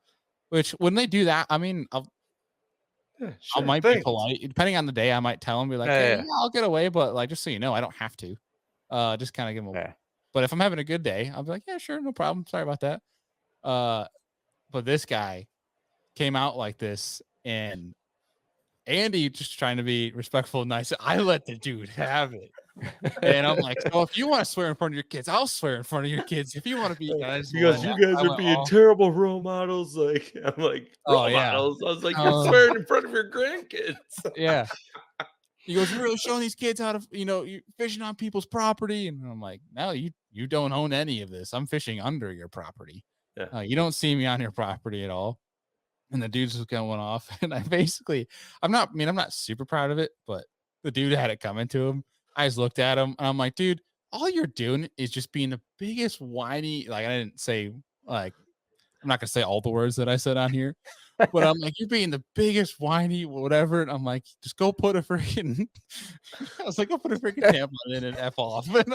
Which, when they do that, I mean, I might be polite. Depending on the day, I might tell him, be like, "Hey, yeah, I'll get away," but like, just so you know, I don't have to. Just kind of give him a. But if I'm having a good day, I'll be like, "Yeah, sure, no problem. Sorry about that." But this guy came out like this, and Andy just trying to be respectful and nice. I let the dude have it. And I'm like, "So if you want to swear in front of your kids, I'll swear in front of your kids. If you want to be guys," because you guys are being terrible role models. Like, I'm like, role models. I was like, you're swearing in front of your grandkids. Yeah. He goes, "You're really showing these kids how to, you fishing on people's property." And I'm like, "No, you don't own any of this. I'm fishing under your property. Yeah. You don't see me on your property at all." And the dude's just going off. And I'm not super proud of it, but the dude had it coming to him. I just looked at him, and I'm like, "Dude, all you're doing is just being the biggest whiny," like, I didn't say, like, I'm not gonna say all the words that I said on here, but I'm like, "You're being the biggest whiny whatever." And I'm like, "Just go put a freaking," I was like, "Go put a freaking tampon in and F off." And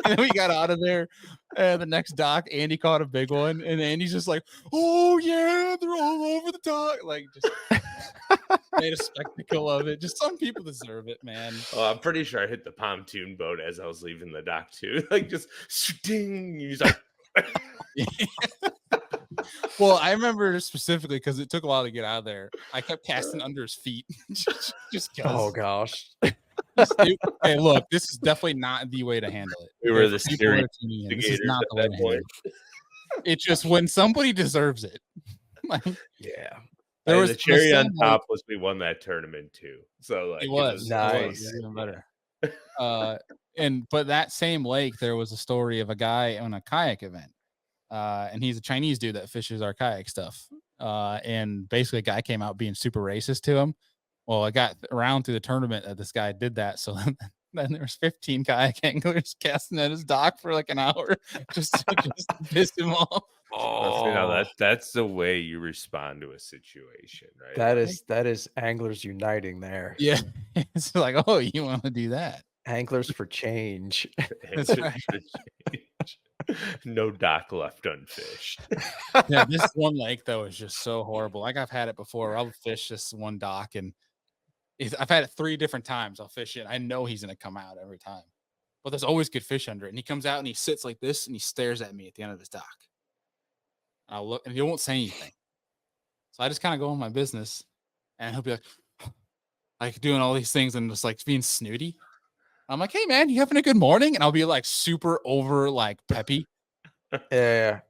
then we got out of there. And the next dock, Andy caught a big one, and Andy's just like, "Oh yeah, they're all over the dock." Like, just made a spectacle of it. Just some people deserve it, man. Oh, I'm pretty sure I hit the pontoon boat as I was leaving the dock too. Like, just ding. He's like, well, I remember specifically because it took a while to get out of there. I kept casting under his feet. just oh gosh. Hey, look, this is definitely not the way to handle it. We were the steering. This is not the way to handle it. It's just when somebody deserves it. Like, yeah. There was the cherry on top was we won that tournament too. So like, it was nice. It was even better. But that same lake, there was a story of a guy on a kayak event. And he's a Chinese dude that fishes our kayak stuff. And basically a guy came out being super racist to him. Well, I got around through the tournament that this guy did that. So then there was 15 kayak anglers casting at his dock for like an hour just to piss him off. Oh, that's the way you respond to a situation, right? That is anglers uniting there. Yeah. It's like, oh, you want to do that? Anglers for change. That's right. No dock left unfished. Yeah, this one lake though is just so horrible. Like I've had it before. I'll fish this one dock, and I've had it 3 different times. I'll fish it. I know he's gonna come out every time, but there's always good fish under it. And he comes out and he sits like this and he stares at me at the end of his dock. And I'll look and he won't say anything. So I just kind of go on my business, and he'll be like doing all these things and just like being snooty. I'm like, hey man, you having a good morning? And I'll be like super over like peppy. Yeah.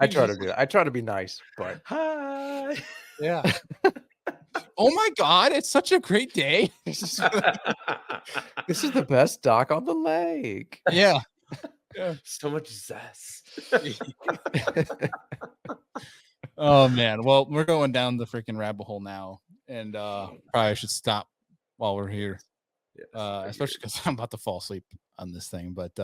I try to do that. I try to be nice, but Hi. Yeah. Oh my God, it's such a great day. this is the best dock on the lake. Yeah. So much zest. Oh man. Well, we're going down the freaking rabbit hole now, and probably should stop while we're here. Yes, Especially because I'm about to fall asleep on this thing. But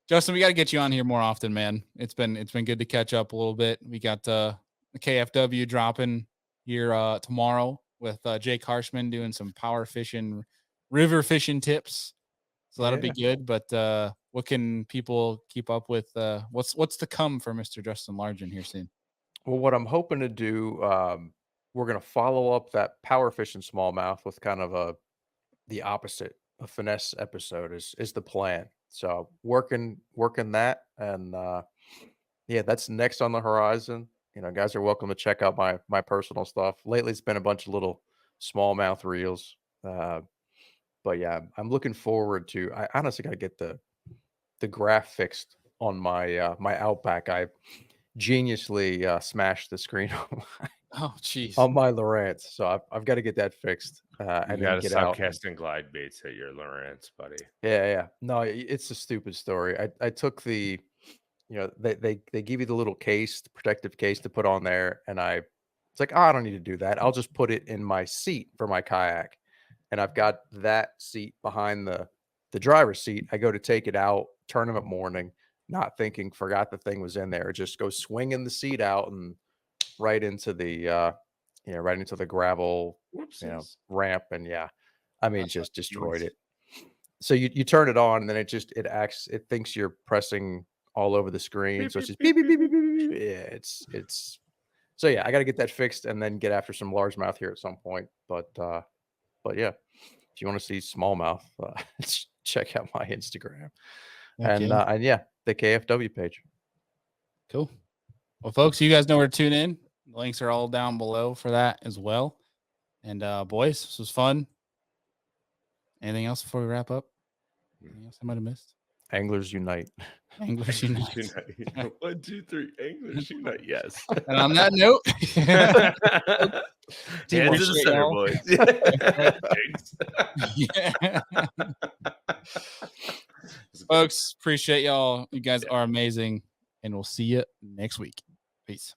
Justin, we got to get you on here more often, man. It's been good to catch up a little bit. We got the KFW dropping here tomorrow with Jake Harshman doing some power fishing, river fishing tips. So that'll be good. But what can people keep up with? What's to come for Mr. Justin Largen here soon? Well, what I'm hoping to do, we're going to follow up that power fishing smallmouth with kind of the opposite, a finesse episode is the plan. So working that, and yeah, that's next on the horizon. You know, guys are welcome to check out my personal stuff. Lately, it's been a bunch of little smallmouth reels. But yeah, I'm looking forward to. I honestly got to get the graph fixed on my my Outback. I geniusly smashed the screen Oh, jeez. on my Lowrance, so I've got to get that fixed. And You then gotta get stop out. casting glide baits at your Lawrence, buddy. Yeah. No, it's a stupid story. I took the, you know, they give you the little case, the protective case to put on there, and it's like, oh, I don't need to do that. I'll just put it in my seat for my kayak, and I've got that seat behind the driver's seat. I go to take it out, tournament morning, not thinking, forgot the thing was in there. Just go swinging the seat out and right into the right into the gravel, ramp, and yeah, I mean, just destroyed it. So you turn it on, and then it thinks you're pressing all over the screen, so it's just beep beep beep beep beep. Yeah, it's so yeah, I got to get that fixed and then get after some largemouth here at some point. But yeah, if you want to see smallmouth, check out my Instagram and yeah, the KFW page. Cool. Well, folks, you guys know where to tune in. The links are all down below for that as well. And boys, this was fun. Anything else before we wrap up? Anything else I might have missed? Anglers unite. Anglers unite. 1, 2, 3. Anglers unite. Yes. And on that note, hands to the center, boys. Folks, appreciate y'all. You guys are amazing, and we'll see you next week. Peace.